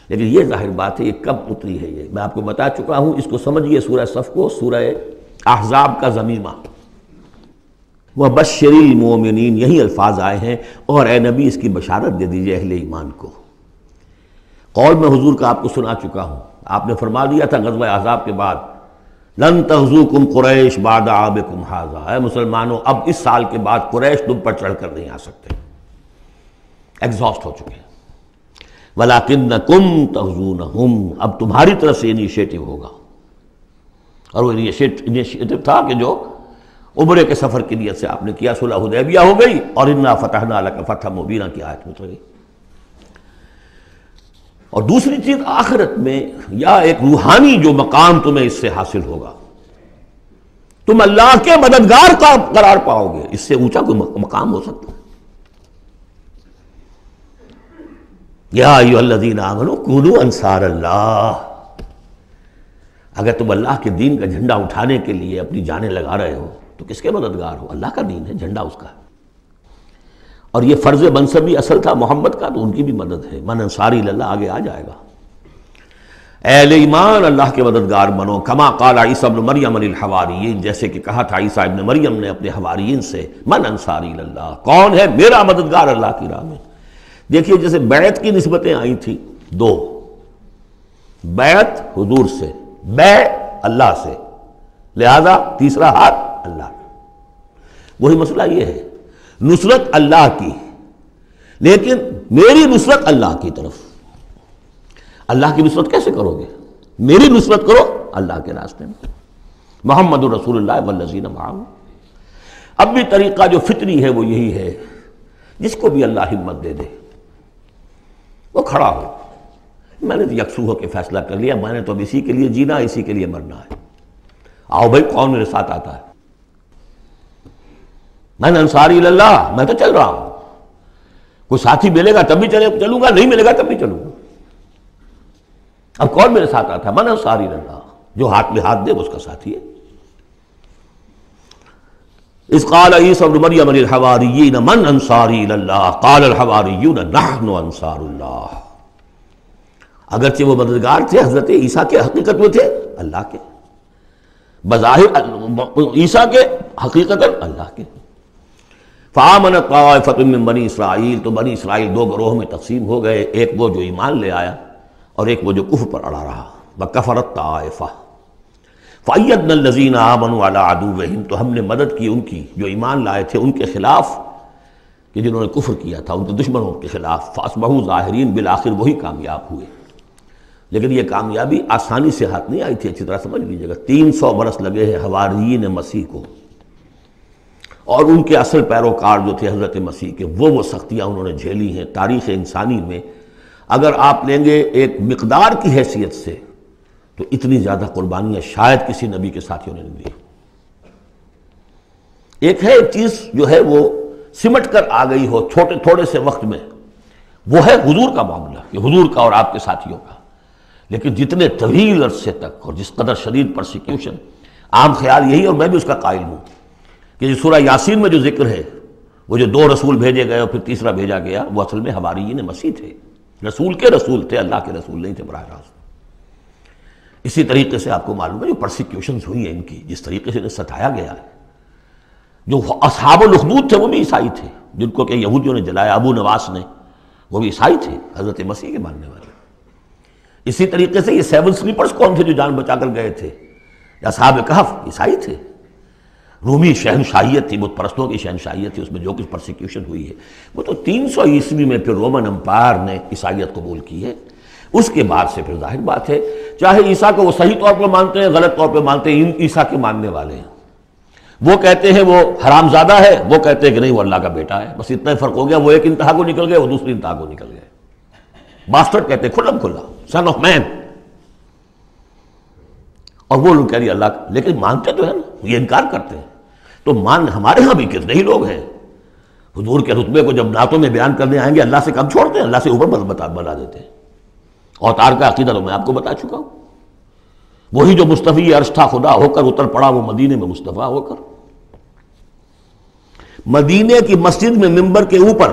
لیکن یہ ظاہر بات ہے یہ کب اتری ہے، یہ میں آپ کو بتا چکا ہوں، اس کو سمجھیے سورہ صف کو سورہ احزاب کا ضمیمہ، وَبَشِّرِ الْمُؤْمِنِينَ، یہی الفاظ آئے ہیں، اور اے نبی اس کی بشارت دے دیجئے اہل ایمان کو۔ قول میں حضور کا آپ کو سنا چکا ہوں، آپ نے فرما دیا تھا غزوہ احزاب کے بعد، لن تغزوکم قریش بعد عامکم ھذا، اے مسلمانوں اب اس سال کے بعد قریش تم پر چڑھ کر نہیں آ سکتے، ایگزاسٹ ہو چکے ہیں، وَلَٰكِنَّکُمْ تَغْزُونَہُمْ، اب تمہاری طرف سے انیشیٹو ہوگا، اور وہ انیشیٹو تھا کہ جو عمرے کے سفر کی نیت سے آپ نے کیا، صلح حدیبیہ ہو گئی، اور اِنَّا فَتَحْنَا لَكَ فَتْحًا مُبِينًا کی آیت اتر گئی۔ اور دوسری چیز آخرت میں یا ایک روحانی جو مقام تمہیں اس سے حاصل ہوگا، تم اللہ کے مددگار کا قرار پاؤ گے، اس سے اونچا کوئی مقام ہو سکتا ہے؟ یا ایھا الذین آمنوا کونوا انصار اللہ، اگر تم اللہ کے دین کا جھنڈا اٹھانے کے لیے اپنی جانیں لگا رہے ہو تو کس کے مددگار ہو؟ اللہ کا دین ہے، جھنڈا اس کا ہے، اور یہ فرض منصبی اصل تھا محمد کا، تو ان کی بھی مدد ہے، من انصاری اللہ آگے آ جائے گا۔ اہل ایمان اللہ کے مددگار بنو، کما قال عیسیٰ ابن مریم للحواریین، جیسے کہ کہا تھا عیسیٰ ابن مریم نے اپنے حواریین سے، من انصاری اللہ، کون ہے میرا مددگار اللہ کی راہ میں۔ دیکھیے جیسے بیعت کی نسبتیں آئی تھیں دو، بیعت حضور سے، بیع اللہ سے، لہذا تیسرا ہاتھ اللہ، وہی مسئلہ یہ ہے، نصرت اللہ کی، لیکن میری نصرت اللہ کی طرف، اللہ کی نصرت کیسے کرو گے؟ میری نصرت کرو اللہ کے راستے میں، محمد رسول اللہ والذین معہ۔ اب بھی طریقہ جو فطری ہے وہ یہی ہے، جس کو بھی اللہ ہمت دے دے وہ کھڑا ہو، میں نے تو یکسو ہو کے فیصلہ کر لیا، میں نے تو اب اسی کے لیے جینا، اسی کے لیے مرنا ہے، آؤ بھائی کون میرے ساتھ آتا ہے، میں انصاری اللہ، میں تو چل رہا ہوں، کوئی ساتھی ملے گا تب بھی چلوں گا، نہیں ملے گا تب بھی چلوں گا، اب کون میرے ساتھ آتا ہے، من انصاری اللہ، جو ہاتھ میں ہاتھ دے وہ اس کا ساتھی ہے۔ اذ قال عیسیٰ ابن مریم للحواریین من انصاری اللہ قال الحواریون نحن انصار اللہ، اگرچہ وہ مددگار تھے حضرت عیسیٰ کے، حقیقت میں تھے اللہ کے، بظاہر عیسیٰ کے، حقیقت اللہ کے۔ فآمنت طائفۃ من بنی اسرائیل، تو بنی اسرائیل دو گروہ میں تقسیم ہو گئے، ایک وہ جو ایمان لے آیا اور ایک وہ جو کفر پر اڑا رہا، وکفرت طائفہ فأیدنا الذین آمنوا علی عدوہم، تو ہم نے مدد کی ان کی جو ایمان لائے تھے ان کے خلاف، کہ جنہوں نے کفر کیا تھا ان کے دشمنوں کے خلاف، فاصبحوا ظاہرین، بالآخر وہی کامیاب ہوئے۔ لیکن یہ کامیابی آسانی سے ہاتھ نہیں آئی تھی، اچھی طرح سمجھ لیجیے گا، 300 برس لگے ہیں حواریین مسیح کو، اور ان کے اصل پیروکار جو تھے حضرت مسیح کے، وہ سختیاں انہوں نے جھیلی ہیں۔ تاریخ انسانی میں اگر آپ لیں گے ایک مقدار کی حیثیت سے تو اتنی زیادہ قربانیاں شاید کسی نبی کے ساتھیوں نے نہیں دی۔ ایک ہے ایک چیز جو ہے وہ سمٹ کر آ گئی ہو تھوڑے سے وقت میں، وہ ہے حضور کا معاملہ، کہ حضور کا اور آپ کے ساتھیوں کا، لیکن جتنے طویل عرصے تک اور جس قدر شدید پرسیکیوشن، عام خیال یہی، اور میں بھی اس کا قائل ہوں، کہ سورہ یاسین میں جو ذکر ہے، وہ جو 2 رسول بھیجے گئے اور پھر تیسرا بھیجا گیا، وہ اصل میں حواریین مسیح تھے، رسول کے رسول تھے، اللہ کے رسول نہیں تھے براہ راست۔ اسی طریقے سے آپ کو معلوم ہے جو پرسیکیوشنز ہوئی ہیں ان کی، جس طریقے سے انہیں ستایا گیا ہے، جو اصحاب الاخدود تھے وہ بھی عیسائی تھے، جن کو کہ یہودیوں نے جلایا، ابو نواس نے، وہ بھی عیسائی تھے، حضرت مسیح کے ماننے والے۔ اسی طریقے سے یہ 7 سلیپرز کون تھے جو جان بچا کر گئے تھے؟ اصحاب کہف عیسائی تھے۔ رومی شہنشاہیت تھی، بت پرستوں کی شہنشاہیت تھی، اس میں جو کچھ پرسیکیوشن ہوئی ہے وہ تو 300 عیسوی میں پھر رومن امپائر نے عیسائیت قبول کی ہے۔ اس کے بعد سے پھر ظاہر بات ہے، چاہے عیسیٰ کو وہ صحیح طور پر مانتے ہیں، غلط طور پہ مانتے ہیں، عیسیٰ کے ماننے والے ہیں، وہ کہتے ہیں وہ حرام زادہ ہے، وہ کہتے ہیں کہ نہیں وہ اللہ کا بیٹا ہے، بس اتنا ہی فرق ہو گیا، وہ ایک انتہا کو نکل گئے، وہ دوسری انتہا کو نکل گئے۔ باسٹرڈ کہتے ہیں کھلم کھلا، سن آف مین، اور وہ لوگ کہہ رہے اللہ کا، لیکن مانتے تو ہے نا، یہ انکار کرتے ہیں۔ تو مان ہمارے ہاں بھی کتنے ہی لوگ ہیں حضور کے رتبے کو جب نعتوں میں بیان کرنے آئیں گے اللہ سے کم چھوڑتے ہیں، اللہ سے اوپر بنا دیتے ہیں۔ اوتار کا عقیدہ تو میں آپ کو بتا چکا ہوں، وہی جو مصطفی عرش تھا خدا ہو کر اتر پڑا وہ مدینے میں مصطفیٰ ہو کر۔ مدینے کی مسجد میں ممبر کے اوپر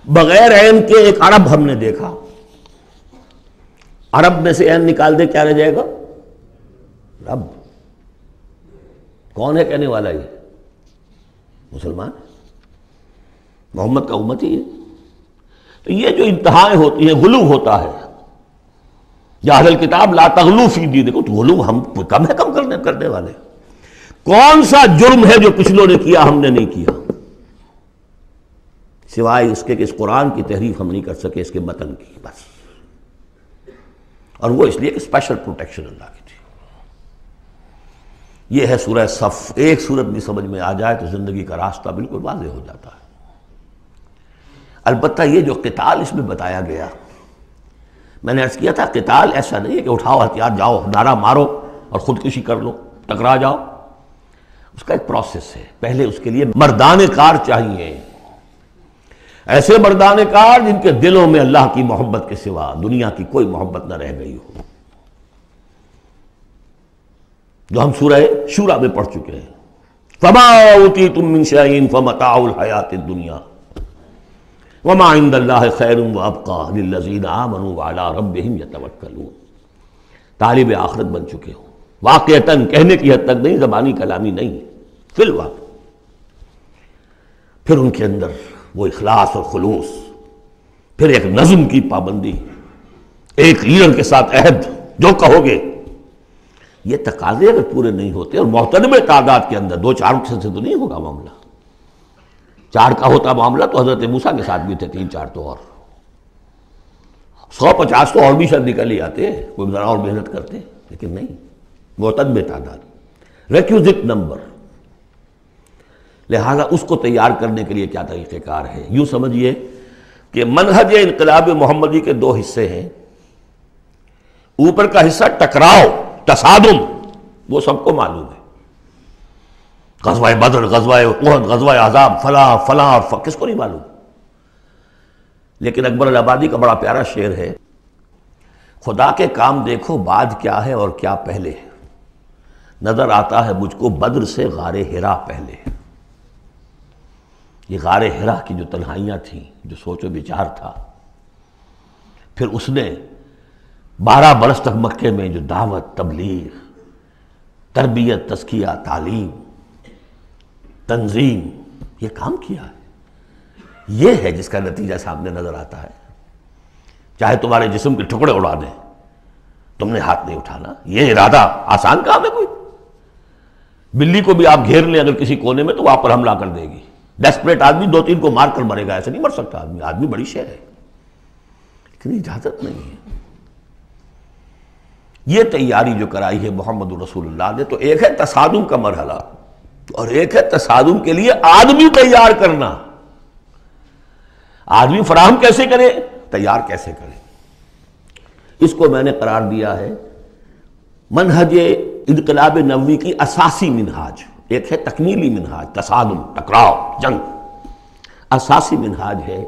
بغیر عین کے ایک عرب ہم نے دیکھا، عرب میں سے عین نکال دے کیا رہ جائے گا؟ رب۔ کون ہے کہنے والا؟ یہ مسلمان، محمد کا امتی ہے۔ تو یہ جو انتہائیں ہوتی ہیں، غلو ہوتا ہے، یا اہل الکتاب لا تغلو فی دینکم، تو غلو ہم کم ہے کم کرنے والے۔ کون سا جرم ہے جو پچھلوں نے کیا ہم نے نہیں کیا، سوائے اس کے کہ اس قرآن کی تحریف ہم نہیں کر سکے، اس کے متن کی، بس۔ اور وہ اس لیے کہ اسپیشل پروٹیکشن اللہ کی تھی۔ یہ ہے سورہ صف۔ ایک سورت بھی سمجھ میں آ جائے تو زندگی کا راستہ بالکل واضح ہو جاتا ہے۔ البتہ یہ جو قتال اس میں بتایا گیا، میں نے عرض کیا تھا قتال ایسا نہیں ہے کہ اٹھاؤ ہتھیار جاؤ نعرہ مارو اور خودکشی کر لو، ٹکرا جاؤ۔ اس کا ایک پروسیس ہے، پہلے اس کے لیے مردان کار چاہیے، ایسے مردان کار جن کے دلوں میں اللہ کی محبت کے سوا دنیا کی کوئی محبت نہ رہ گئی ہو، جو ہم سورہ شورى میں پڑھ چکے ہیں۔ فَمَا أُوتِيتُم مِّن شَيْءٍ فَمَتَاعُ الْحَيَاةِ الدُّنْيَا وَمَا عِندَ اللَّهِ خَيْرٌ وَأَبْقَىٰ لِلَّذِينَ آمَنُوا وَعَلَىٰ رَبِّهِمْ يَتَوَكَّلُونَ۔ طالب آخرت بن چکے ہو، واقعتاً کہنے کی حد تک نہیں، زبانی کلامی نہیں، فی الواقع۔ پھر ان کے اندر وہ اخلاص اور خلوص، پھر ایک نظم کی پابندی، ایک لیڈر کے ساتھ عہد، جو کہو گے۔ یہ تقاضے اگر پورے نہیں ہوتے، اور محترم تعداد کے اندر 2-4 سے تو نہیں ہوگا معاملہ۔ 4 کا ہوتا معاملہ تو حضرت موسیٰ کے ساتھ بھی تھے، 3-4 تو اور 150 تو اور بھی شاید نکل ہی آتے، کوئی ذرا اور محنت کرتے، لیکن نہیں، معتدل تعداد، ریکوزٹ نمبر۔ لہذا اس کو تیار کرنے کے لیے کیا طریقہ کار ہے؟ یوں سمجھیے کہ منہج انقلاب محمدی کے 2 حصے ہیں۔ اوپر کا حصہ ٹکراؤ، تصادم، وہ سب کو معلوم ہے، غزوہ بدر، غزوہ احد، غزوہ احزاب، فلاں فلاں، کس کو نہیں معلوم؟ لیکن اکبر الآبادی کا بڑا پیارا شعر ہے، خدا کے کام دیکھو بعد کیا ہے اور کیا پہلے ہے، نظر آتا ہے مجھ کو بدر سے غار حرا پہلے۔ یہ غار حرا کی جو تنہائیاں تھیں، جو سوچ و بچار تھا، پھر اس نے 12 برس تک مکے میں جو دعوت، تبلیغ، تربیت، تزکیہ، تعلیم، تنظیم، یہ کام کیا ہے۔ یہ ہے جس کا نتیجہ سامنے نظر آتا ہے۔ چاہے تمہارے جسم کے ٹکڑے اڑا دیں، تم نے ہاتھ نہیں اٹھانا۔ یہ ارادہ آسان کام ہے کوئی؟ بلی کو بھی آپ گھیر لیں اگر کسی کونے میں تو وہ آپ پر حملہ کر دے گی۔ ڈیسپریٹ آدمی 2-3 کو مار کر مرے گا، ایسے نہیں مر سکتا آدمی۔ آدمی بڑی شے ہے، لیکن اجازت نہیں ہے۔ یہ تیاری جو کرائی ہے محمد رسول اللہ نے، تو ایک ہے تصادم کا مرحلہ، اور ایک ہے تصادم کے لیے آدمی تیار کرنا۔ آدمی فراہم کیسے کرے، تیار کیسے کرے؟ اس کو میں نے قرار دیا ہے منہج انقلاب نبوی کی اساسی منہاج۔ ایک ہے تکمیلی منہاج، تصادم، ٹکراؤ، جنگ۔ اساسی منہاج ہے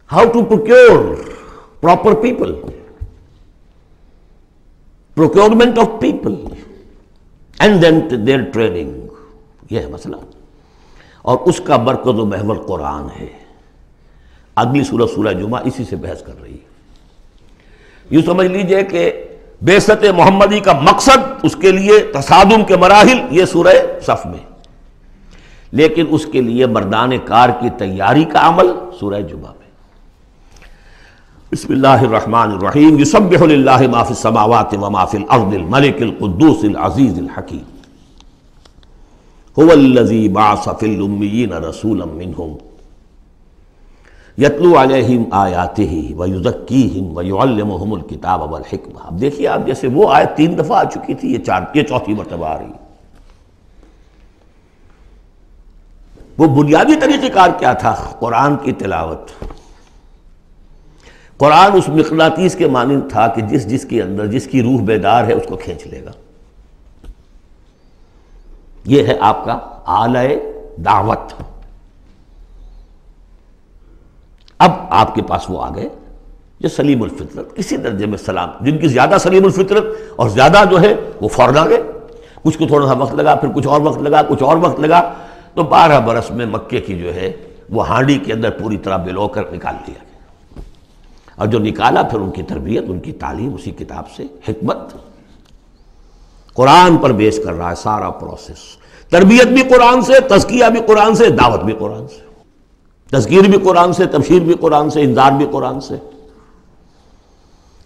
how to procure proper people, procurement of people and then their training۔ یہ ہے مسئلہ، اور اس کا مرکز و محور قرآن ہے۔ اگلی سورہ، سورہ جمعہ، اسی سے بحث کر رہی ہے۔ یوں سمجھ لیجئے کہ بعثت محمدی کا مقصد، اس کے لیے تصادم کے مراحل، یہ سورہ صف میں، لیکن اس کے لیے مردان کار کی تیاری کا عمل سورہ جمعہ میں۔ بسم اللہ الرحمن الرحیم۔ یسبح للہ ما فی السماوات وما فی الارض الملک القدوس العزیز الحکیم۔ هو الذی بعث فی الامیین رسولا منہم یتلو علیہم آیاتہ ویزکیہم ویعلمہم الکتاب والحکمہ۔ اب دیکھیے آپ، جیسے وہ آیت 3 دفعہ آ چکی تھی، یہ 4تھی مرتبہ آ رہی۔ وہ بنیادی طریقہ کار کیا تھا؟ قرآن کی تلاوت۔ قرآن اس مقناطیس کے مانند تھا کہ جس کے اندر جس کی روح بیدار ہے اس کو کھینچ لے گا۔ یہ ہے آپ کا آلہ دعوت۔ اب آپ کے پاس وہ آ گئے جو سلیم الفطرت، کسی درجے میں سلام، جن کی زیادہ سلیم الفطرت اور زیادہ جو ہے وہ فوراً آ گئے، کچھ کو تھوڑا سا وقت لگا، پھر کچھ اور وقت لگا، کچھ اور وقت لگا، تو 12 برس میں مکے کی جو ہے وہ ہانڈی کے اندر پوری طرح بلو کر نکال دیا گیا۔ اور جو نکالا پھر ان کی تربیت، ان کی تعلیم اسی کتاب سے، حکمت قرآن پر بیس کر رہا ہے سارا پروسیس، تربیت بھی قرآن سے، تزکیہ بھی قرآن سے، دعوت بھی قرآن سے، تذکیر بھی قرآن سے، تبشیر بھی قرآن سے، انذار بھی قرآن سے۔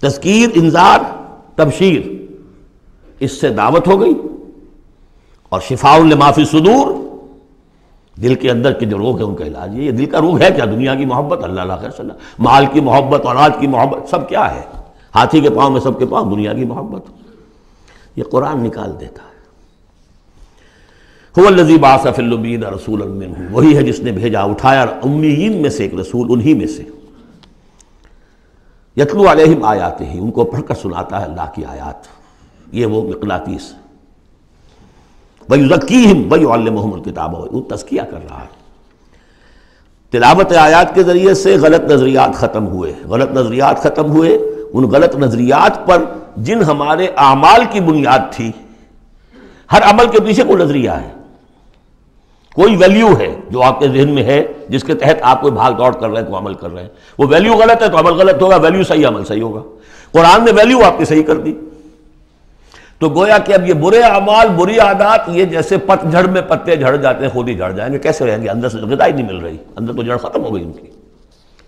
تذکیر، انذار، تبشیر، اس سے دعوت ہو گئی، اور شفاء لما فی الصدور، دل کے اندر کے جو روگ ہے ان کا علاج ہے۔ یہ دل کا روگ ہے کیا؟ دنیا کی محبت، اللہ خیر صلی اللہ، مال کی محبت، اولاد کی محبت، سب کیا ہے؟ ہاتھی کے پاؤں میں سب کے پاؤں دنیا کی محبت، یہ قرآن نکال دیتا ہے۔ هو الذی بعث فی الامیین رسولا منہم، وہی ہے جس نے بھیجا، اٹھایا امیین میں سے ایک رسول، انہی میں سے، یتلو علیہم آیاتہ، ان کو پڑھ کر سناتا ہے اللہ کی آیات، یہ وہ مقناطیس، وَيُزَكِّيهِمْ وَيُعَلِّمُهُمُ الْكِتَابَ، وہ تزکیہ کر رہا ہے۔ تلاوت آیات کے ذریعے سے غلط نظریات ختم ہوئے، غلط نظریات ختم ہوئے، ان غلط نظریات پر جن ہمارے اعمال کی بنیاد تھی، ہر عمل کے پیچھے کوئی نظریہ ہے، کوئی ویلیو ہے جو آپ کے ذہن میں ہے، جس کے تحت آپ کوئی بھاگ دوڑ کر رہے ہیں، کوئی عمل کر رہے ہیں، وہ ویلیو غلط ہے تو عمل غلط ہوگا، ویلیو صحیح عمل صحیح ہوگا۔ قرآن نے ویلیو آپ کی صحیح کر دی، تو گویا کہ اب یہ برے اعمال، بری عادات، یہ جیسے پت جھڑ میں پتے جھڑ جاتے ہیں، خود ہی جھڑ جائیں گے، کیسے رہیں گے؟ اندر سے غذا ہی نہیں مل رہی، اندر تو جڑ ختم ہو گئی ان کی۔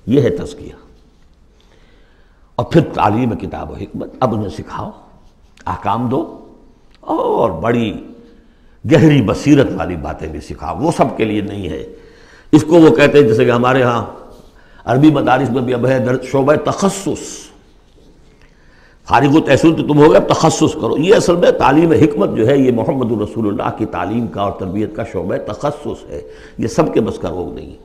یہ ہے تزکیہ۔ اور پھر تعلیم کتاب و حکمت، اب انہیں سکھاؤ، احکام دو، اور بڑی گہری بصیرت والی باتیں بھی سکھاؤ، وہ سب کے لیے نہیں ہے۔ اس کو وہ کہتے ہیں، جیسے کہ ہمارے ہاں عربی مدارس میں بھی اب ہے شعبہ تخصص، فارغ التحصیل تو تم ہو گئے، اب تخصص کرو۔ یہ اصل میں تعلیم حکمت جو ہے، یہ محمد الرسول اللہ کی تعلیم کا اور تربیت کا شعبہ تخصص ہے، یہ سب کے بس کا روگ نہیں ہے۔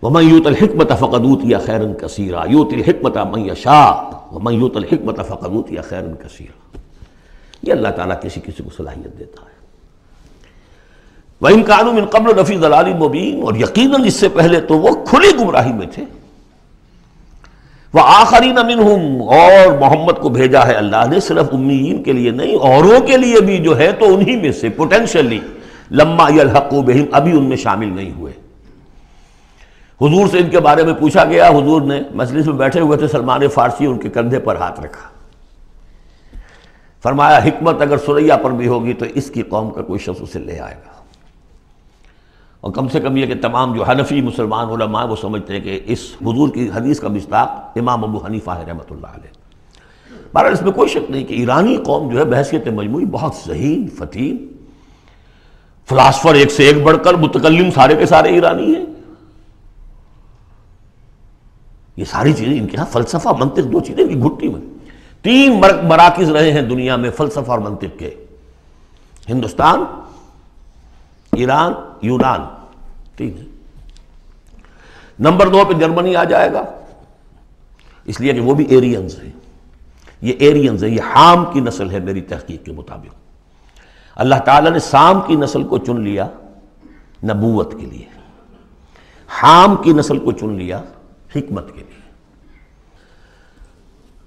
وَمَن يُؤْتَ الْحِكْمَةَ فَقَدْ أُوتِيَ خَيْرًا كَثِيرًا يُؤْتِي الْحِكْمَةَ مَن يَشَاءُ وَمَن يُؤْتَ الْحِكْمَةَ فَقَدْ أُوتِيَ خَيْرًا كَثِيرًا، یہ اللہ تعالیٰ کسی کسی کو صلاحیت دیتا ہے۔ وَإِن كَانُوا مِن قَبْلُ لَفِي ضَلَالٍ مُبِينٍ، اور یقیناً اس سے پہلے تو وہ کھلی گمراہی میں تھے۔ وَآخَرِينَ مِنْهُمْ، اور محمد کو بھیجا ہے اللہ نے صرف امیین کے لیے نہیں، اوروں کے لیے بھی جو ہے تو انہی میں سے پوٹینشلی، لما يلحقوا بهم، ابھی ان میں شامل نہیں ہوئے۔ حضور سے ان کے بارے میں پوچھا گیا، حضور نے مجلس میں بیٹھے ہوئے تھے، سلمان فارسی ان کے کندھے پر ہاتھ رکھا، فرمایا حکمت اگر سریا پر بھی ہوگی تو اس کی قوم کا کوئی شخص اسے لے آئے گا۔ اور کم سے کم یہ کہ تمام جو حنفی مسلمان علماء وہ سمجھتے ہیں کہ اس حضور کی حدیث کا مصداق امام ابو حنیفہ ہے رحمۃ اللہ علیہ۔ بہرحال اس میں کوئی شک نہیں کہ ایرانی قوم جو ہے بحیثیت مجموعی بہت ذہین، فتین، فلاسفر ایک سے ایک بڑھ کر، متکلم سارے کے سارے ایرانی ہیں۔ یہ ساری چیزیں ان کے ہاں فلسفہ، منطق، دو چیزیں کی گھٹی میں، 3 مراکز رہے ہیں دنیا میں فلسفہ اور منطق کے، ہندوستان، ایران، یونان، 3 ہے۔ نمبر 2 پہ جرمنی آ جائے گا، اس لیے کہ وہ بھی ایرینز ہیں، یہ ایرینز ہیں، یہ حام کی نسل ہے میری تحقیق کے مطابق۔ اللہ تعالیٰ نے سام کی نسل کو چن لیا نبوت کے لیے، حام کی نسل کو چن لیا حکمت کے لیے۔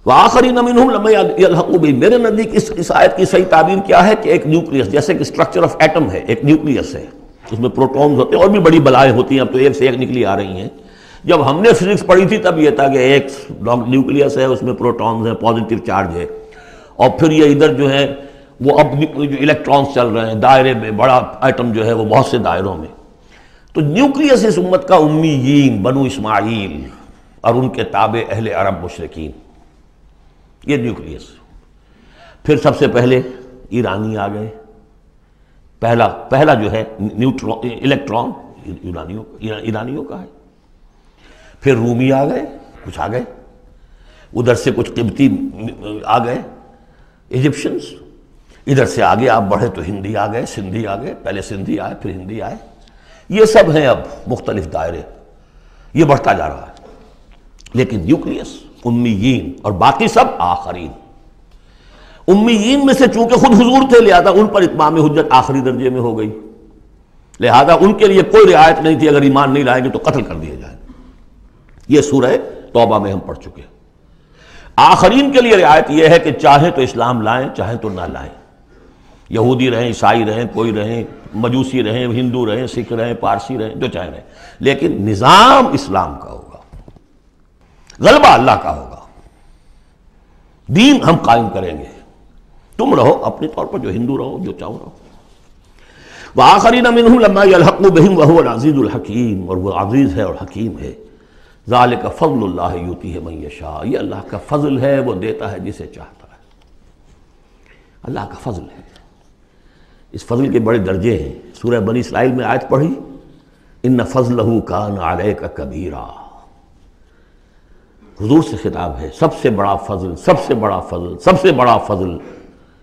وآخرین منہم لما یلحقوا بہم، میرے نزدیک اس آیت کی صحیح تعبیر کیا ہے کہ ایک نیوکلیس، جیسے کہ اسٹرکچر آف ایٹم ہے، ایک نیوکلیس ہے، اس میں پروٹونز ہوتے ہیں، اور بھی بڑی بلائیں ہوتی ہیں، اب تو ایک سے ایک نکلی آ رہی ہیں۔ جب ہم نے فزکس پڑھی تھی تب یہ تھا کہ ایک نیوکلیس ہے، اس میں پروٹونز ہیں، پازیٹیو چارج ہے، اور پھر یہ ادھر جو ہے وہ اب جو الیکٹرانز چل رہے ہیں دائرے میں، بڑا ایٹم جو ہے وہ بہت سے دائروں میں۔ تو نیوکلیس اس امت کا امیین، بنو اسماعیل اور ان کے تابع اہل عرب مشرکین، یہ نیوکلیس۔ پھر سب سے پہلے ایرانی آ گئے، پہلا جو ہے الیکٹران ایرانیوں کا ہے۔ پھر رومی آ گئے، کچھ آ گئے، ادھر سے کچھ قبطی آ گئے، ایجپشنز، ادھر سے آگے آپ بڑھے تو ہندی آ گئے، سندھی آ گئے، پہلے سندھی آئے پھر ہندی آئے، یہ سب ہیں اب مختلف دائرے، یہ بڑھتا جا رہا ہے۔ لیکن نیوکلیس امیین اور باقی سب آخرین۔ امیین میں سے چونکہ خود حضور تھے لہذا ان پر اتمام حجت آخری درجے میں ہو گئی، لہذا ان کے لیے کوئی رعایت نہیں تھی، اگر ایمان نہیں لائیں گے تو قتل کر دیے جائیں۔ یہ سورہ توبہ میں ہم پڑھ چکے ہیں۔ آخرین کے لیے رعایت یہ ہے کہ چاہیں تو اسلام لائیں چاہیں تو نہ لائیں، یہودی رہیں، عیسائی رہیں، کوئی رہیں، مجوسی رہیں، ہندو رہیں، سکھ رہیں، پارسی رہیں، جو چاہیں رہیں، لیکن نظام اسلام کا ہوگا، غلبہ اللہ کا ہوگا، دین ہم قائم کریں گے، تم رہو اپنے طور پر جو ہندو رہو، جو چاہو رہو۔ وآخرین منہم لما یلحقوا بہم وہو العزیز الحکیم، اور وہ عزیز ہے اور حکیم ہے۔ ذالک فضل اللہ یؤتیہ من یشاء، یہ اللہ کا فضل ہے، وہ دیتا ہے جسے چاہتا ہے، اللہ کا فضل ہے۔ اس فضل کے بڑے درجے ہیں۔ سورہ بنی اسرائیل میں آیت پڑھی، ان فضلہ کان علیک کبیرا، حضور سے خطاب ہے، سب سے بڑا فضل، سب سے بڑا فضل، سب سے بڑا فضل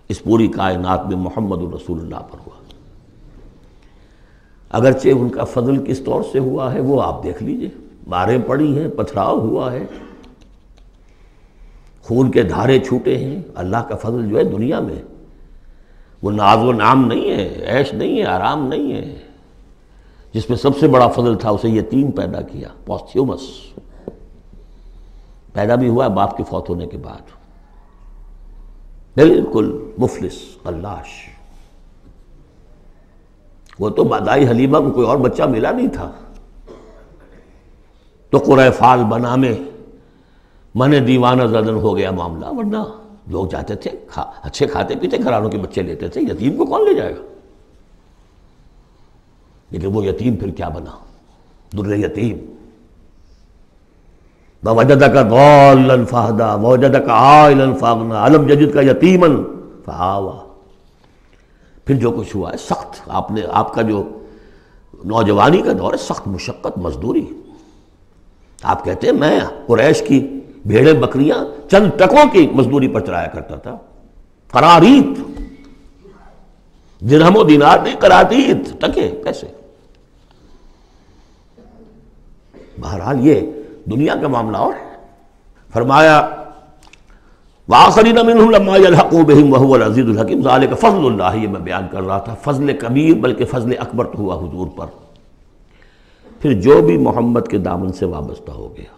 اس پوری کائنات میں محمد رسول اللہ پر ہوا۔ اگرچہ ان کا فضل کس طور سے ہوا ہے وہ آپ دیکھ لیجئے، ماریں پڑی ہیں، پتھراؤ ہوا ہے، خون کے دھارے چھوٹے ہیں۔ اللہ کا فضل جو ہے دنیا میں وہ ناز و نعام نہیں ہے، عیش نہیں ہے، آرام نہیں ہے۔ جس میں سب سے بڑا فضل تھا اسے یتیم پیدا کیا، پوستھیومس، پیدا بھی ہوا باپ کے فوت ہونے کے بعد، بالکل مفلس قلاش۔ وہ تو مادائی حلیمہ کو کوئی اور بچہ ملا نہیں تھا تو قرۂ فال بنا میں من دیوانہ زدن ہو گیا معاملہ، ورنہ لوگ جاتے تھے، اچھے کھاتے پیتے گھرانوں کے بچے لیتے تھے، یتیم کو کون لے جائے گا؟ لیکن وہ یتیم پھر کیا بنا؟ در یتیم۔ وَوَجَدَكَ ضَالًّا فَهَدَىٰ وَوَجَدَكَ عَائِلًا فَأَغْنَىٰ أَلَمْ يَجِدْكَ يَتِيمًا فَآوَىٰ۔ پھر جو کچھ ہوا ہے سخت، آپ کا جو نوجوانی کا دور ہے، سخت مشقت، مزدوری۔ آپ کہتے ہیں میں قریش کی بھیڑیں بکریاں چند ٹکوں کی مزدوری پر چلایا کرتا تھا، قرارید، درہم و دینار نہیں، قرارید، ٹکے پیسے۔ بہرحال یہ دنیا کا معاملہ اور ہے۔ فرمایا وآخرین منہم لما یلحقوا بہم وہو العزیز الحکیم، ذالک فضل اللہ، یہ میں بیان کر رہا تھا، فضل کبیر بلکہ فضل اکبر تو ہوا حضور پر۔ پھر جو بھی محمد کے دامن سے وابستہ ہو گیا،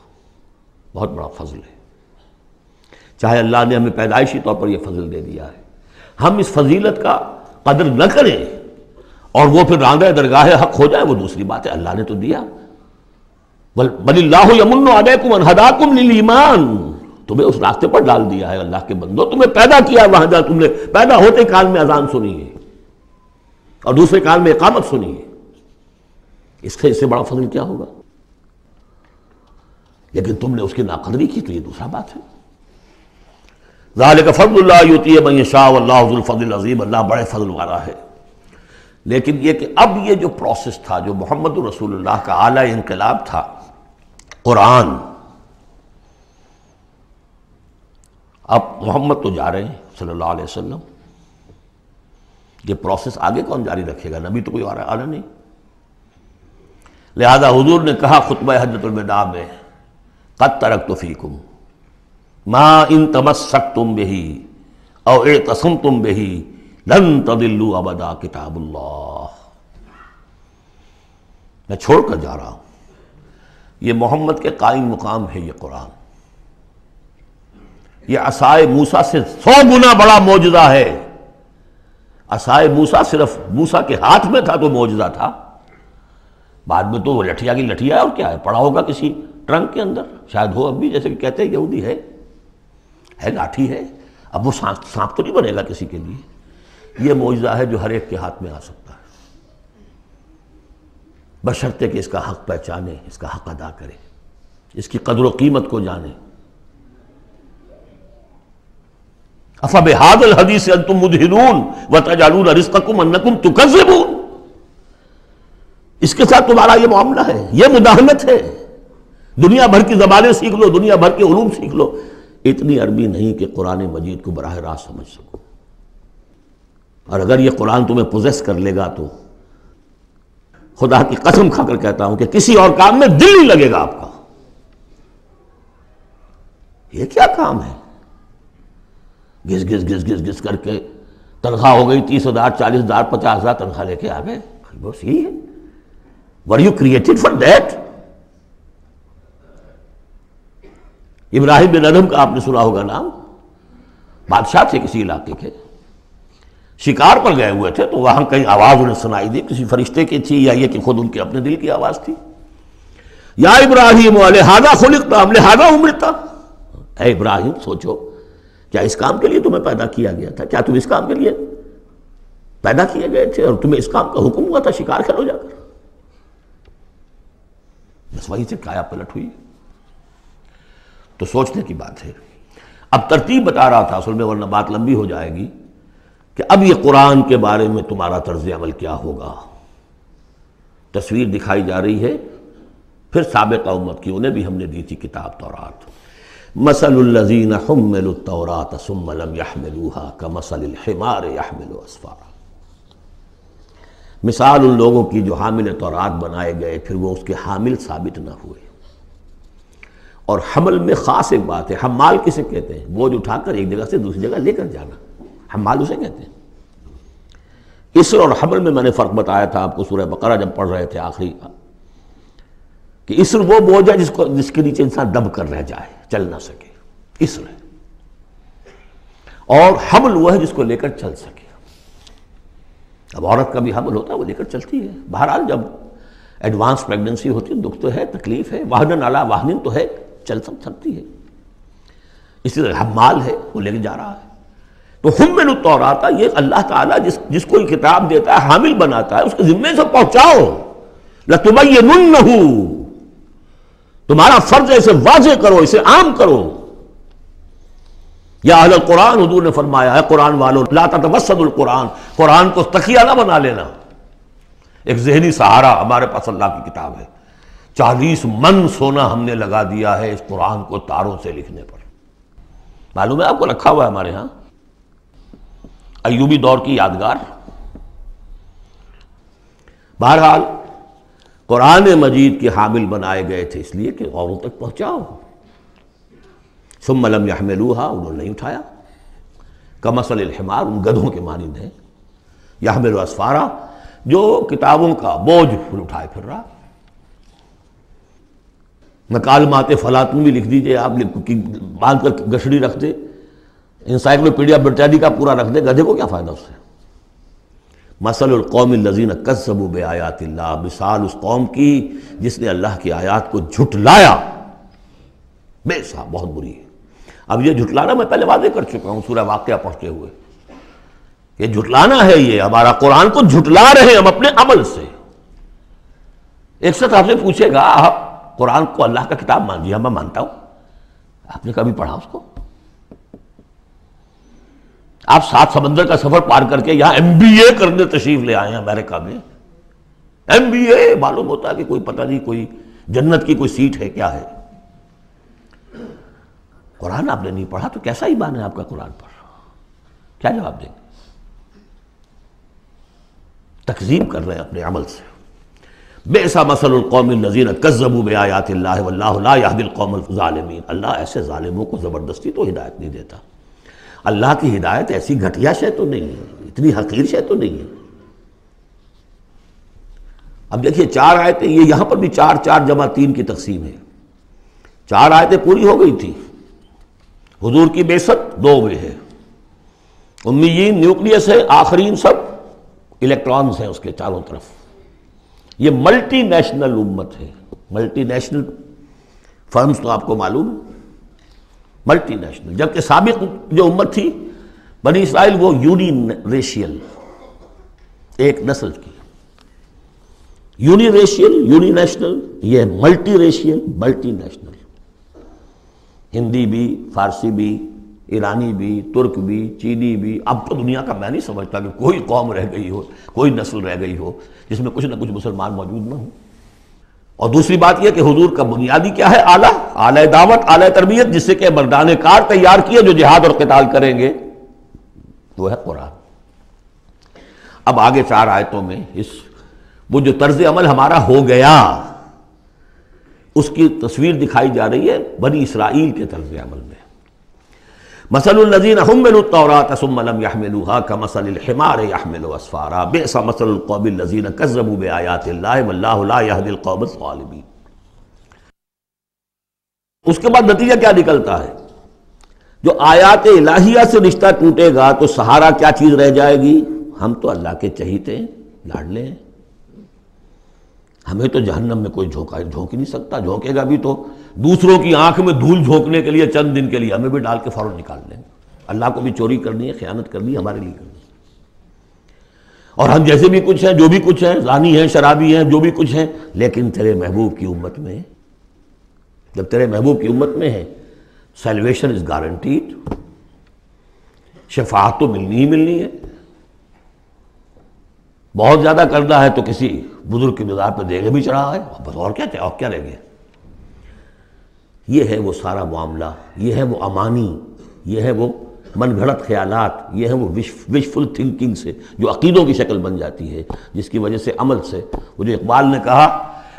بہت بڑا فضل ہے۔ چاہے اللہ نے ہمیں پیدائشی طور پر یہ فضل دے دیا ہے، ہم اس فضیلت کا قدر نہ کریں اور وہ پھر راندہ درگاہ حق ہو جائے، وہ دوسری بات ہے، اللہ نے تو دیا۔ بل اللہ یمن علیکم ان ہداکم للایمان، تمہیں اس راستے پر ڈال دیا ہے اللہ کے بندو، تمہیں پیدا کیا وہاں جا، تم نے پیدا ہوتے کال میں اذان سنی ہے اور دوسرے کال میں اقامت سنی ہے، اس سے بڑا فضل کیا ہوگا؟ لیکن تم نے اس کی ناقدری کی تو یہ دوسرا بات ہے۔ ذالک فضل اللہ یؤتیہ من یشاء واللہ ذو الفضل العظیم، اللہ بڑے فضل والا ہے۔ لیکن یہ کہ اب یہ جو پروسیس تھا، جو محمد رسول اللہ کا اعلیٰ انقلاب تھا، قرآن، اب محمد تو جا رہے ہیں صلی اللہ علیہ وسلم، یہ پروسیس آگے کون جاری رکھے گا؟ نبی تو کوئی اور آنا نہیں۔ لہذا حضور نے کہا خطبہ حجۃ الوداع میں، قد ترکت فیکم ما ان تمسکتم بہ او اعتصمتم بہ لن تضلوا ابدا کتاب اللہ، میں چھوڑ کر جا رہا ہوں، یہ محمد کے قائم مقام ہے، یہ قرآن، یہ عصائے موسیٰ سے 100 گنا بڑا معجزہ ہے۔ عصائے موسیٰ صرف موسیٰ کے ہاتھ میں تھا تو معجزہ تھا، بعد میں تو وہ لٹھیا کی لٹھیا ہے، اور کیا ہے، پڑا ہوگا کسی ٹرنک کے اندر، شاید ہو اب بھی، جیسے کہ کہتے ہیں یہودی ہے لاٹھی ہے، اب وہ سانپ تو نہیں بنے گا کسی کے لیے۔ یہ معجزہ ہے جو ہر ایک کے ہاتھ میں آ سکتا ہے، بشرطے کہ اس کا حق پہچانے، اس کا حق ادا کرے، اس کی قدر و قیمت کو جانے۔ افبہذا الحدیث انتم مدہنون وتجعلون رزقکم انکم تکذبون، اس کے ساتھ تمہارا یہ معاملہ ہے، یہ مداہنت ہے۔ دنیا بھر کی زبانیں سیکھ لو، دنیا بھر کے علوم سیکھ لو، اتنی عربی نہیں کہ قرآن مجید کو براہ راست سمجھ سکو۔ اور اگر یہ قرآن تمہیں پوزیس کر لے گا تو خدا کی قسم کھا کر کہتا ہوں کہ کسی اور کام میں دل نہیں لگے گا آپ کا۔ یہ کیا کام ہے؟ گھس گھس گھس گھس گھس کر کے تنخواہ ہو گئی 30,000 40,000 50,000 تنخواہ لے کے آ گئے. بس یہی ہے. Were you created for that? ابراہیم بن ادھم کا آپ نے سنا ہوگا نام. بادشاہ تھے کسی علاقے کے, شکار پر گئے ہوئے تھے, تو وہاں کہیں آواز انہیں سنائی دی, کسی فرشتے کی تھی یا یہ کہ خود ان کے اپنے دل کی آواز تھی. یا ابراہیم لہذا خلقت ام لہذا امرت. اے ابراہیم سوچو, کیا اس کام کے لیے تمہیں پیدا کیا گیا تھا؟ کیا تم اس کام کے لیے پیدا کیے گئے تھے اور تمہیں اس کام کا حکم ہوا تھا شکار کرو جا کر؟ بس وہی سے کایا پلٹ ہوئی. تو سوچنے کی بات ہے. اب ترتیب بتا رہا تھا اصل میں, ورنہ بات لمبی ہو جائے گی, کہ اب یہ قرآن کے بارے میں تمہارا طرز عمل کیا ہوگا. تصویر دکھائی جا رہی ہے پھر سابقہ امت کی, انہیں بھی ہم نے دی تھی کتاب تورات. مثل الذین حملوا التوراۃ ثم لم يحملوها كمثل الحمار يحمل اسفارا. مثال ان لوگوں کی جو حامل تورات بنائے گئے پھر وہ اس کے حامل ثابت نہ ہوئے. اور حمل میں خاص ایک بات ہے, حمال کسے کہتے ہیں؟ بوجھ اٹھا کر ایک جگہ سے دوسری جگہ لے کر جانا, حمال اسے کہتے ہیں. اسر اور حمل میں میں نے فرق بتایا تھا آپ کو سورہ بقرہ جب پڑھ رہے تھے آخری, کہ اسر وہ بوجھ ہے جس کے نیچے انسان دب کر رہ جائے, چل نہ سکے, اسر ہے. اور حمل وہ ہے جس کو لے کر چل سکے. اب عورت کا بھی حمل ہوتا ہے, وہ لے کر چلتی ہے. بہرحال جب ایڈوانس پریگننسی ہوتی ہے, دکھ تو ہے, تکلیف ہے, واہنن علی واہنن تو ہے, چل سکتی ہے. اسی طرح حمال ہے, وہ لے کے جا رہا ہے. تو حمل التوراۃ, یہ اللہ تعالیٰ جس کو کتاب دیتا ہے, حامل بناتا ہے, اس کے ذمے سے پہنچاؤ. لتبیننہ, تمہارا فرض ہے اسے واضح کرو, اسے عام کرو. یا اہل القرآن, حضور نے فرمایا ہے قرآن والوں, لا تتوسدوا القرآن, قرآن کو تکیہ نہ بنا لینا. ایک ذہنی سہارا ہمارے پاس اللہ کی کتاب ہے. 40 من سونا ہم نے لگا دیا ہے اس قرآن کو تاروں سے لکھنے پر. معلوم ہے آپ کو, رکھا ہوا ہے ہمارے ہاں, ایوبی دور کی یادگار. بہرحال قرآن مجید کے حامل بنائے گئے تھے اس لیے کہ اوروں تک پہنچاؤ. ثم لم يحملوها, انہوں نے نہیں اٹھایا. کمثل الحمار, ان گدھوں کے مانند ہیں. يحمل اسفارا, جو کتابوں کا بوجھ اٹھائے پھر رہا. مکالمات فلاں بھی لکھ دیجئے آپ, باندھ کر گشڑی رکھ دے, انسائکلوپیڈیا برٹانیکا پورا رکھ دے, گدھے کو کیا فائدہ اس سے. مثل القوم الذین کذبوا بآیات اللہ, مثال اس قوم کی جس نے اللہ کی آیات کو جھٹلایا. بے صاحب بہت بری ہے. اب یہ جھٹلانا میں پہلے واضح کر چکا ہوں سورہ واقعہ پڑھتے ہوئے, یہ جھٹلانا ہے. یہ ہمارا قرآن کو جھٹلا رہے ہیں ہم اپنے عمل سے. ایک شخص آپ سے پوچھے گا آپ قرآن کو اللہ کا کتاب مان جی؟ ہاں میں مانتا ہوں. آپ نے کبھی پڑھا اس کو؟ آپ 7 سمندر کا سفر پار کر کے یہاں MBA کرنے تشریف لے آئے ہیں امریکہ میں. MBA معلوم ہوتا ہے کہ کوئی پتہ نہیں, کوئی جنت کی کوئی سیٹ ہے, کیا ہے. قرآن آپ نے نہیں پڑھا تو کیسا ایمان ہے آپ کا قرآن پر؟ کیا جواب دیں گے؟ تکذیب کر رہے ہیں اپنے عمل سے. بئس مثل القوم الذین کذبوا بآیات اللہ واللہ لا یہدی القوم الظالمین. اللہ ایسے ظالموں کو زبردستی تو ہدایت نہیں دیتا. اللہ کی ہدایت ایسی گھٹیا شے تو نہیں ہے, اتنی حقیر شے تو نہیں ہے. اب دیکھیے 4 آیتیں, یہ یہاں پر بھی 4 4 جمع 3 کی تقسیم ہے. 4 آیتیں پوری ہو گئی تھی. حضور کی بعثت 2 میں ہے. امیین نیوکلیس ہے, آخرین سب الیکٹرانز ہیں اس کے چاروں طرف. یہ ملٹی نیشنل امت ہے. ملٹی نیشنل فرمز تو آپ کو معلوم ہے, ملٹی نیشنل. جبکہ سابق جو امت تھی بنی اسرائیل, وہ یونی ریشیل, ایک نسل کی. یونی ریشیل, یونی نیشنل, یہ multi racial, multi national. Hindi بھی, فارسی بھی, ایرانی بھی, ترک بھی, چینی بھی. اب تو دنیا کا میں نہیں سمجھتا کہ کوئی قوم رہ گئی ہو, کوئی نسل رہ گئی ہو جس میں کچھ نہ کچھ مسلمان موجود نہ ہوں. اور دوسری بات یہ کہ حضور کا بنیادی کیا ہے؟ اعلیٰ دعوت, اعلیٰ تربیت, جس سے کہ مردان کار تیار کیے جو جہاد اور قتال کریں گے, وہ ہے قرآن. اب آگے 4 آیتوں میں وہ جو طرز عمل ہمارا ہو گیا اس کی تصویر دکھائی جا رہی ہے بنی اسرائیل کے طرز عمل میں. مثل الذین حملوا التوراة ثم لم يحملوها كمثل الحمار يحمل اسفارا بئس مثل القوم الذین كذبوا بآیات اللہ واللہ لا يهدی القوم الظالمین۔ اس کے بعد نتیجہ کیا نکلتا ہے؟ جو آیات الہیہ سے رشتہ ٹوٹے گا تو سہارا کیا چیز رہ جائے گی؟ ہم تو اللہ کے چہیتے ہیں، لاڈلے ہیں، ہمیں تو جہنم میں کوئی جھونک ہی نہیں سکتا، جھونکے گا بھی تو دوسروں کی آنکھ میں دھول جھونکنے کے لیے چند دن کے لیے، ہمیں بھی ڈال کے فوراً نکال لیں۔ اللہ کو بھی چوری کرنی ہے، خیانت کرنی ہے، ہمارے لیے کرنی ہے۔ اور ہم جیسے بھی کچھ ہیں، جو بھی کچھ ہیں، زانی ہیں، شرابی ہیں، جو بھی کچھ ہیں، لیکن تیرے محبوب کی امت میں، جب تیرے محبوب کی امت میں ہے، سیلویشن از گارنٹیڈ، شفاعت تو ملنی ہی ملنی ہے۔ بہت زیادہ کرنا ہے تو کسی بزرگ کی مزار پہ دیگے بھی چڑھا ہے، بس اور کیا رہ گیا۔ یہ ہے وہ سارا معاملہ، یہ ہے وہ امانی، یہ ہے وہ من گھڑت خیالات، یہ ہے وہ وشفل تھنکنگ سے جو عقیدوں کی شکل بن جاتی ہے، جس کی وجہ سے عمل سے، وہ جو اقبال نے کہا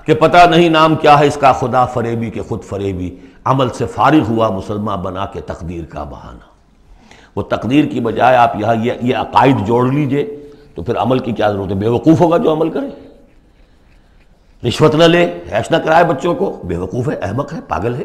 کہ پتہ نہیں نام کیا ہے اس کا، خدا فریبی کے خود فریبی، عمل سے فارغ ہوا مسلمان بنا کے تقدیر کا بہانہ۔ وہ تقدیر کی بجائے آپ یہاں یہ عقائد جوڑ لیجئے تو پھر عمل کی کیا ضرورت ہے؟ بے وقوف ہوگا جو عمل کرے، رشوت نہ لے، عیش نہ کرائے بچوں کو، بے وقوف ہے، احمق ہے، پاگل ہے۔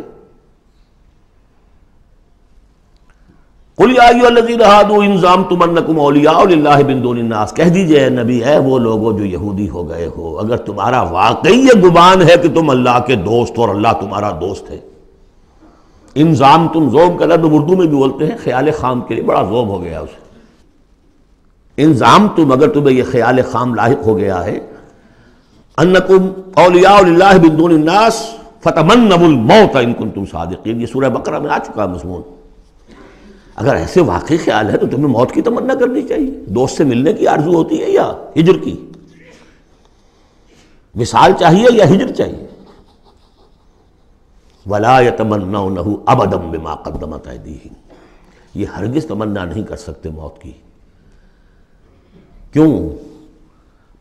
قل یا ایھا الذین ھادوا ان زعمتم انکم اولیاء للہ من دون الناس، کہہ دیجئے اے نبی، اے وہ لوگوں جو یہودی ہو گئے ہو، اگر تمہارا واقعی یہ گمان ہے کہ تم اللہ کے دوست اور اللہ تمہارا دوست ہے۔ ان زعمتم، ذوب کا لفظ اردو میں بھی بولتے ہیں خیال خام کے لیے، بڑا ذوب ہو گیا اسے۔ ان زعمتم، اگر تمہیں یہ خیال خام لاحق ہو گیا ہے، انکم اولیاء للہ من دون الناس فتمنوا الموت ان کنتم صادقین، یہ سورہ بقرہ میں آ چکا مضمون۔ اگر ایسے واقعی خیال ہے تو تمہیں موت کی تمنا کرنی چاہیے۔ دوست سے ملنے کی آرزو ہوتی ہے یا ہجر کی؟ وصال چاہیے یا ہجر چاہیے؟ وَلَا يَتَمَنَّوْنَهُ أَبَدًا بِمَا قَدَّمَتْ أَيْدِيهِمْ، یہ ہرگز تمنا نہیں کر سکتے موت کی۔ کیوں؟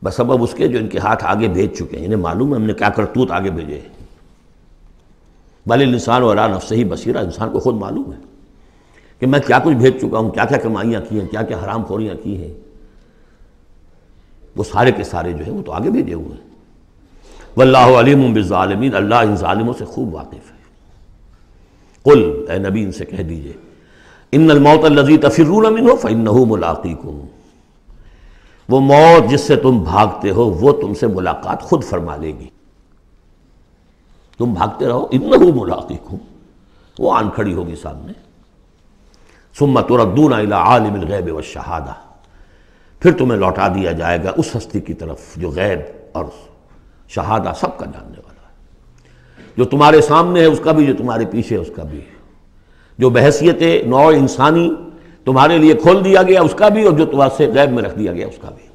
بسبب اس کے جو ان کے ہاتھ آگے بھیج چکے ہیں، انہیں معلوم ہے ہم نے کیا کرتوت آگے بھیجے۔ بل الانسان علی نفسہ بصیرہ، انسان کو خود معلوم ہے کہ میں کیا کچھ بھیج چکا ہوں، کیا کیا کمائیاں کی ہیں، کیا کیا حرام خوریاں کی ہیں، وہ سارے کے سارے جو ہیں وہ تو آگے بھیجے ہوئے ہیں۔ واللہ علیم بالظالمین، اللہ ان ظالموں سے خوب واقف ہے۔ قل، اے نبی ان سے کہہ دیجئے، ان الموت الذی تفرون منہ فانہ ملاقیکم، وہ موت جس سے تم بھاگتے ہو وہ تم سے ملاقات خود فرما لے گی۔ تم بھاگتے رہو، انہ ملاقیکم، وہ آن کھڑی ہوگی سامنے۔ ثم تردون الی عالم الغیب والشہادہ، پھر تمہیں لوٹا دیا جائے گا اس ہستی کی طرف جو غیب اور شہادہ سب کا جاننے والا ہے، جو تمہارے سامنے ہے اس کا بھی، جو تمہارے پیچھے ہے اس کا بھی، جو بحیثیت نوع انسانی تمہارے لیے کھول دیا گیا اس کا بھی، اور جو تمہارے سے غیب میں رکھ دیا گیا اس کا بھی۔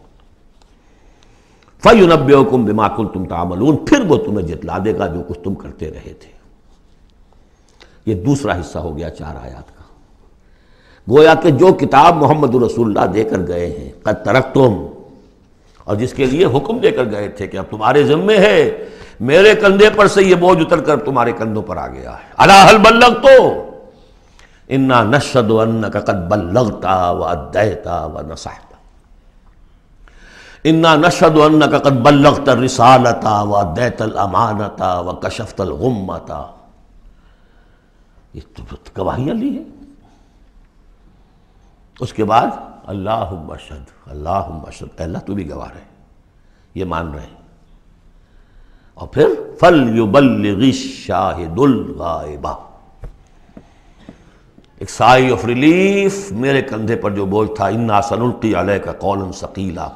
فَيُنَبِّئُكُم بِمَا كُنتُمْ تَعْمَلُونَ، پھر وہ تمہیں جتلا دے گا جو کچھ تم کرتے رہے تھے۔ یہ دوسرا حصہ ہو گیا 4 آیات کا۔ گویا کہ جو کتاب محمد رسول اللہ دے کر گئے ہیں، قد ترکتم، اور جس کے لیے حکم دے کر گئے تھے کہ اب تمہارے ذمے ہے، میرے کندھے پر سے یہ بوجھ اتر کر تمہارے کندھوں پر آ گیا ہے۔ الا هل بلغت، انا نشهد انك قد بلغت واديت ونصحت، انا نشهد انك قد بلغت الرسالة واديت الامانة وكشفت الغمة، یہ تو گواہیاں لی ہیں۔ اس کے بعد اللہم اشہد، اللہم اشہد، اے اللہ تو بھی گواہ رہے، یہ مان رہے ہیں۔ اور پھر فَلْيُبَلِّغِ الشَّاهِدُ الْغَائِبَ، ایک سائی آف ریلیف، میرے کندھے پر جو بوجھ تھا، اِنَّا سَنُلْقِي عَلَيْكَ قَوْلًا ثَقِيلًا،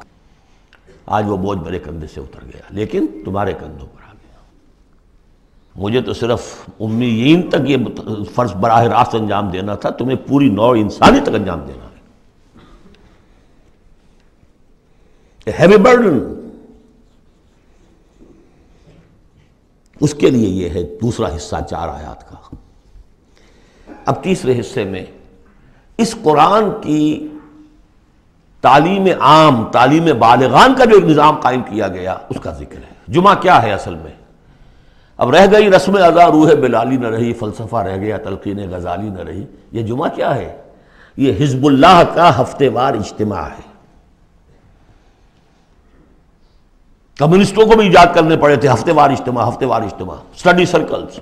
آج وہ بوجھ میرے کندھے سے اتر گیا، لیکن تمہارے کندھوں پر آ گیا۔ مجھے تو صرف امیین تک یہ فرض براہ راست انجام دینا تھا، تمہیں پوری نوع انسانی تک انجام دینا ہے۔ A heavy burden، اس کے لیے یہ ہے دوسرا حصہ 4 آیات کا۔ اب تیسرے حصے میں اس قرآن کی تعلیم عام، تعلیم بالغان کا جو ایک نظام قائم کیا گیا اس کا ذکر ہے۔ جمعہ کیا ہے اصل میں؟ اب رہ گئی رسم ادا روح بلالی نہ رہی، فلسفہ رہ گیا تلقین غزالی نہ رہی۔ یہ جمعہ کیا ہے؟ یہ حزب اللہ کا ہفتے وار اجتماع ہے۔ کمیونسٹوں کو بھی ایجاد کرنے پڑے تھے ہفتے وار اجتماع، ہفتے وار اجتماع، اسٹڈی سرکلز،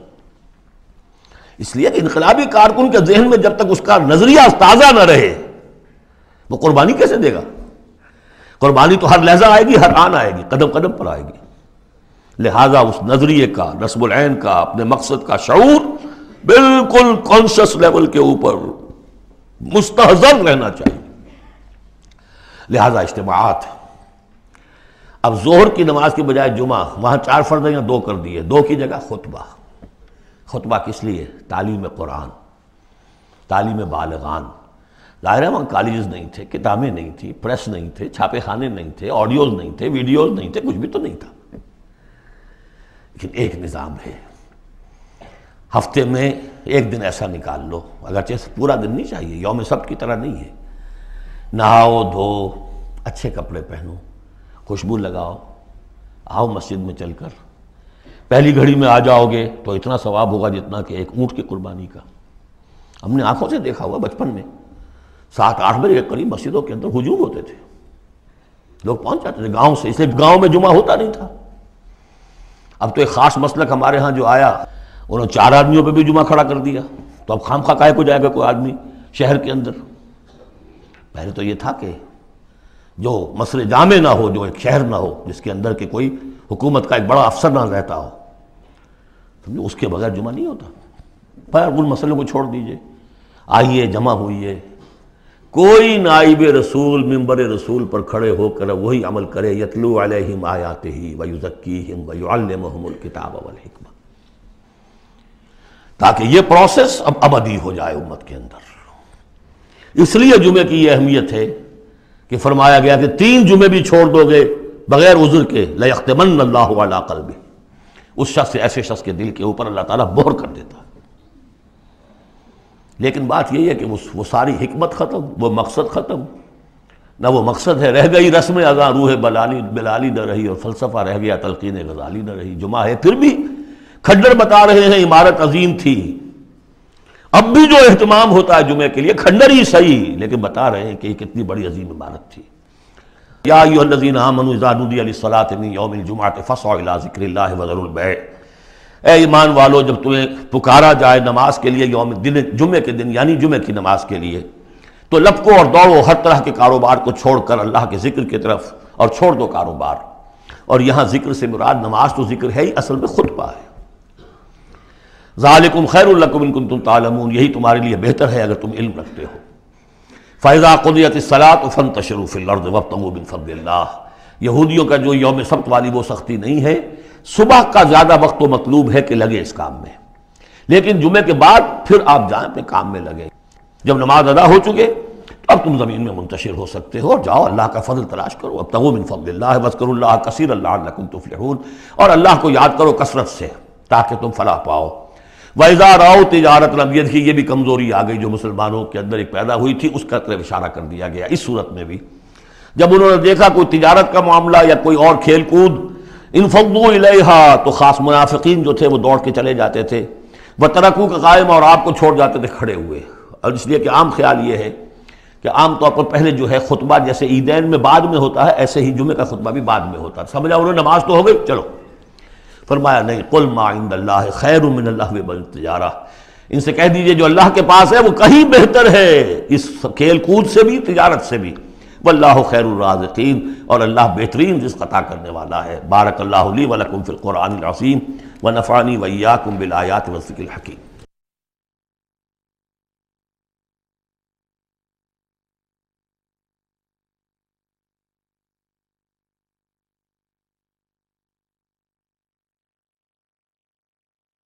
اس لیے کہ انقلابی کارکن کے ذہن میں جب تک اس کا نظریہ تازہ نہ رہے وہ قربانی کیسے دے گا؟ قربانی تو ہر لحظہ آئے گی، ہر آن آئے گی، قدم قدم پر آئے گی۔ لہذا اس نظریے کا، نصب العین کا، اپنے مقصد کا شعور بالکل کانشس لیول کے اوپر مستحضر رہنا چاہیے۔ لہذا اجتماعات، اب ظہر کی نماز کے بجائے جمعہ، وہاں 4 فرض یا 2 کر دیے، 2 کی جگہ خطبہ۔ خطبہ کس لیے؟ تعلیم قرآن، تعلیم بالغان۔ ظاہر ہے وہاں کالجز نہیں تھے، کتابیں نہیں تھی، پریس نہیں تھے، چھاپے خانے نہیں تھے، آڈیوز نہیں تھے، ویڈیوز نہیں تھے، کچھ بھی تو نہیں تھا، لیکن ایک نظام ہے۔ ہفتے میں ایک دن ایسا نکال لو، اگرچہ پورا دن نہیں چاہیے، یوم سبت کی طرح نہیں ہے، نہاؤ دھو، اچھے کپڑے پہنو، خوشبو لگاؤ، آؤ مسجد میں چل کر، پہلی گھڑی میں آ جاؤ گے تو اتنا ثواب ہوگا جتنا کہ ایک اونٹ کی قربانی کا۔ ہم نے آنکھوں سے دیکھا ہوا بچپن میں 7-8 بجے کے قریب مسجدوں کے اندر ہجوم ہوتے تھے، لوگ پہنچ جاتے تھے گاؤں سے، اس لیے گاؤں میں جمعہ ہوتا نہیں تھا۔ اب تو ایک خاص مسلک ہمارے ہاں جو آیا، انہوں نے 4 آدمیوں پہ بھی جمعہ کھڑا کر دیا، تو اب خام خواہ کاہے کو جائے گا کوئی آدمی شہر کے اندر؟ پہلے تو یہ تھا کہ جو مصر جامع نہ ہو، جو ایک شہر نہ ہو جس کے اندر کہ کوئی حکومت کا ایک بڑا افسر نہ رہتا ہو، اس کے بغیر جمعہ نہیں ہوتا۔ پر ان مسئلوں کو چھوڑ دیجئے، آئیے جمع ہوئیے، کوئی نائب رسول منبر رسول پر کھڑے ہو کر وہی عمل کرے، یتلو علیہم آیاتہ ویزکیہم ویعلمہم الکتاب والحکمہ، تاکہ یہ پروسیس اب ابدی ہو جائے امت کے اندر۔ اس لیے جمعے کی یہ اہمیت ہے کہ فرمایا گیا کہ 3 جمعے بھی چھوڑ دو گے بغیر عذر کے لَيَخْتِمَنَّ اللَّهُ عَلَىٰ قَلْبِهِ، اس شخص، ایسے شخص کے دل کے اوپر اللہ تعالیٰ مہر کر دیتا ہے۔ لیکن بات یہی ہے کہ وہ ساری حکمت ختم، وہ مقصد ختم، نہ وہ مقصد ہے، رہ گئی رسم اذاں روح بلالی نہ رہی، اور فلسفہ رہ گیا تلقین غزالی نہ رہی۔ جمعہ ہے پھر بھی کھڈر بتا رہے ہیں عمارت عظیم تھی، اب بھی جو اہتمام ہوتا ہے جمعے کے لیے کھنڈر ہی صحیح، لیکن بتا رہے ہیں کہ یہ کتنی بڑی عظیم عمارت تھی۔ یا ایھا الذین آمنوا اذا نودی للصلاۃ من یوم الجمعۃ فاسعوا الی ذکر اللہ وذروا البیع، اے ایمان والو جب تمہیں پکارا جائے نماز کے لیے جمعے کے دن، یعنی جمعے کی نماز کے لیے، تو لپکو اور دوڑو ہر طرح کے کاروبار کو چھوڑ کر اللہ کے ذکر کی طرف، اور چھوڑ دو کاروبار۔ اور یہاں ذکر سے مراد نماز تو ذکر ہے ہی، اصل میں خطبہ ہے۔ ذالکم خیر لکم ان کنتم تعلمون، یہی تمہارے لیے بہتر ہے اگر تم علم رکھتے ہو۔ فاذا قضیت الصلاۃ فانتشروا فی الارض وابتغوا من فضل اللہ، یہودیوں کا جو یوم سبت والی وہ سختی نہیں ہے، صبح کا زیادہ وقت تو مطلوب ہے کہ لگے اس کام میں، لیکن جمعے کے بعد پھر آپ جائیں اپنے کام میں لگے۔ جب نماز ادا ہو چکے تو اب تم زمین میں منتشر ہو سکتے ہو، جاؤ اللہ کا فضل تلاش کرو، ابتغوا من فضل اللہ واذکروا اللہ کثیرا لعلکم تفلحون، اور اللہ کو یاد کرو کثرت سے تاکہ تم فلاح پاؤ۔ وَإِذَا رَأَوْا تِجَارَةً، اب یہ بھی کمزوری آ گئی جو مسلمانوں کے اندر ایک پیدا ہوئی تھی، اس کا طرف اشارہ کر دیا گیا اس صورت میں بھی۔ جب انہوں نے دیکھا کوئی تجارت کا معاملہ یا کوئی اور کھیل کود، انفضوا الیہا، تو خاص منافقین جو تھے وہ دوڑ کے چلے جاتے تھے، وترکوک قائما، اور آپ کو چھوڑ جاتے تھے کھڑے ہوئے۔ اور اس لیے کہ عام خیال یہ ہے کہ عام طور پر پہلے جو ہے خطبہ جیسے عیدین میں بعد میں ہوتا ہے، ایسے ہی جمعے کا خطبہ بھی بعد میں ہوتا ہے، سمجھا انہوں نے نماز تو ہو گئی چلو۔ فرمایا نہیں، قل ما عند اللہ خیر من اللہو والتجارہ، ان سے کہہ دیجئے جو اللہ کے پاس ہے وہ کہیں بہتر ہے اس کھیل کود سے بھی، تجارت سے بھی۔ واللہ خیر الرازقین، اور اللہ بہترین رزق عطا کرنے والا ہے۔ بارک اللہ لی ولکم فی القرآن العظیم ونفعنی وإیاکم بالآیات والذکر الحکیم۔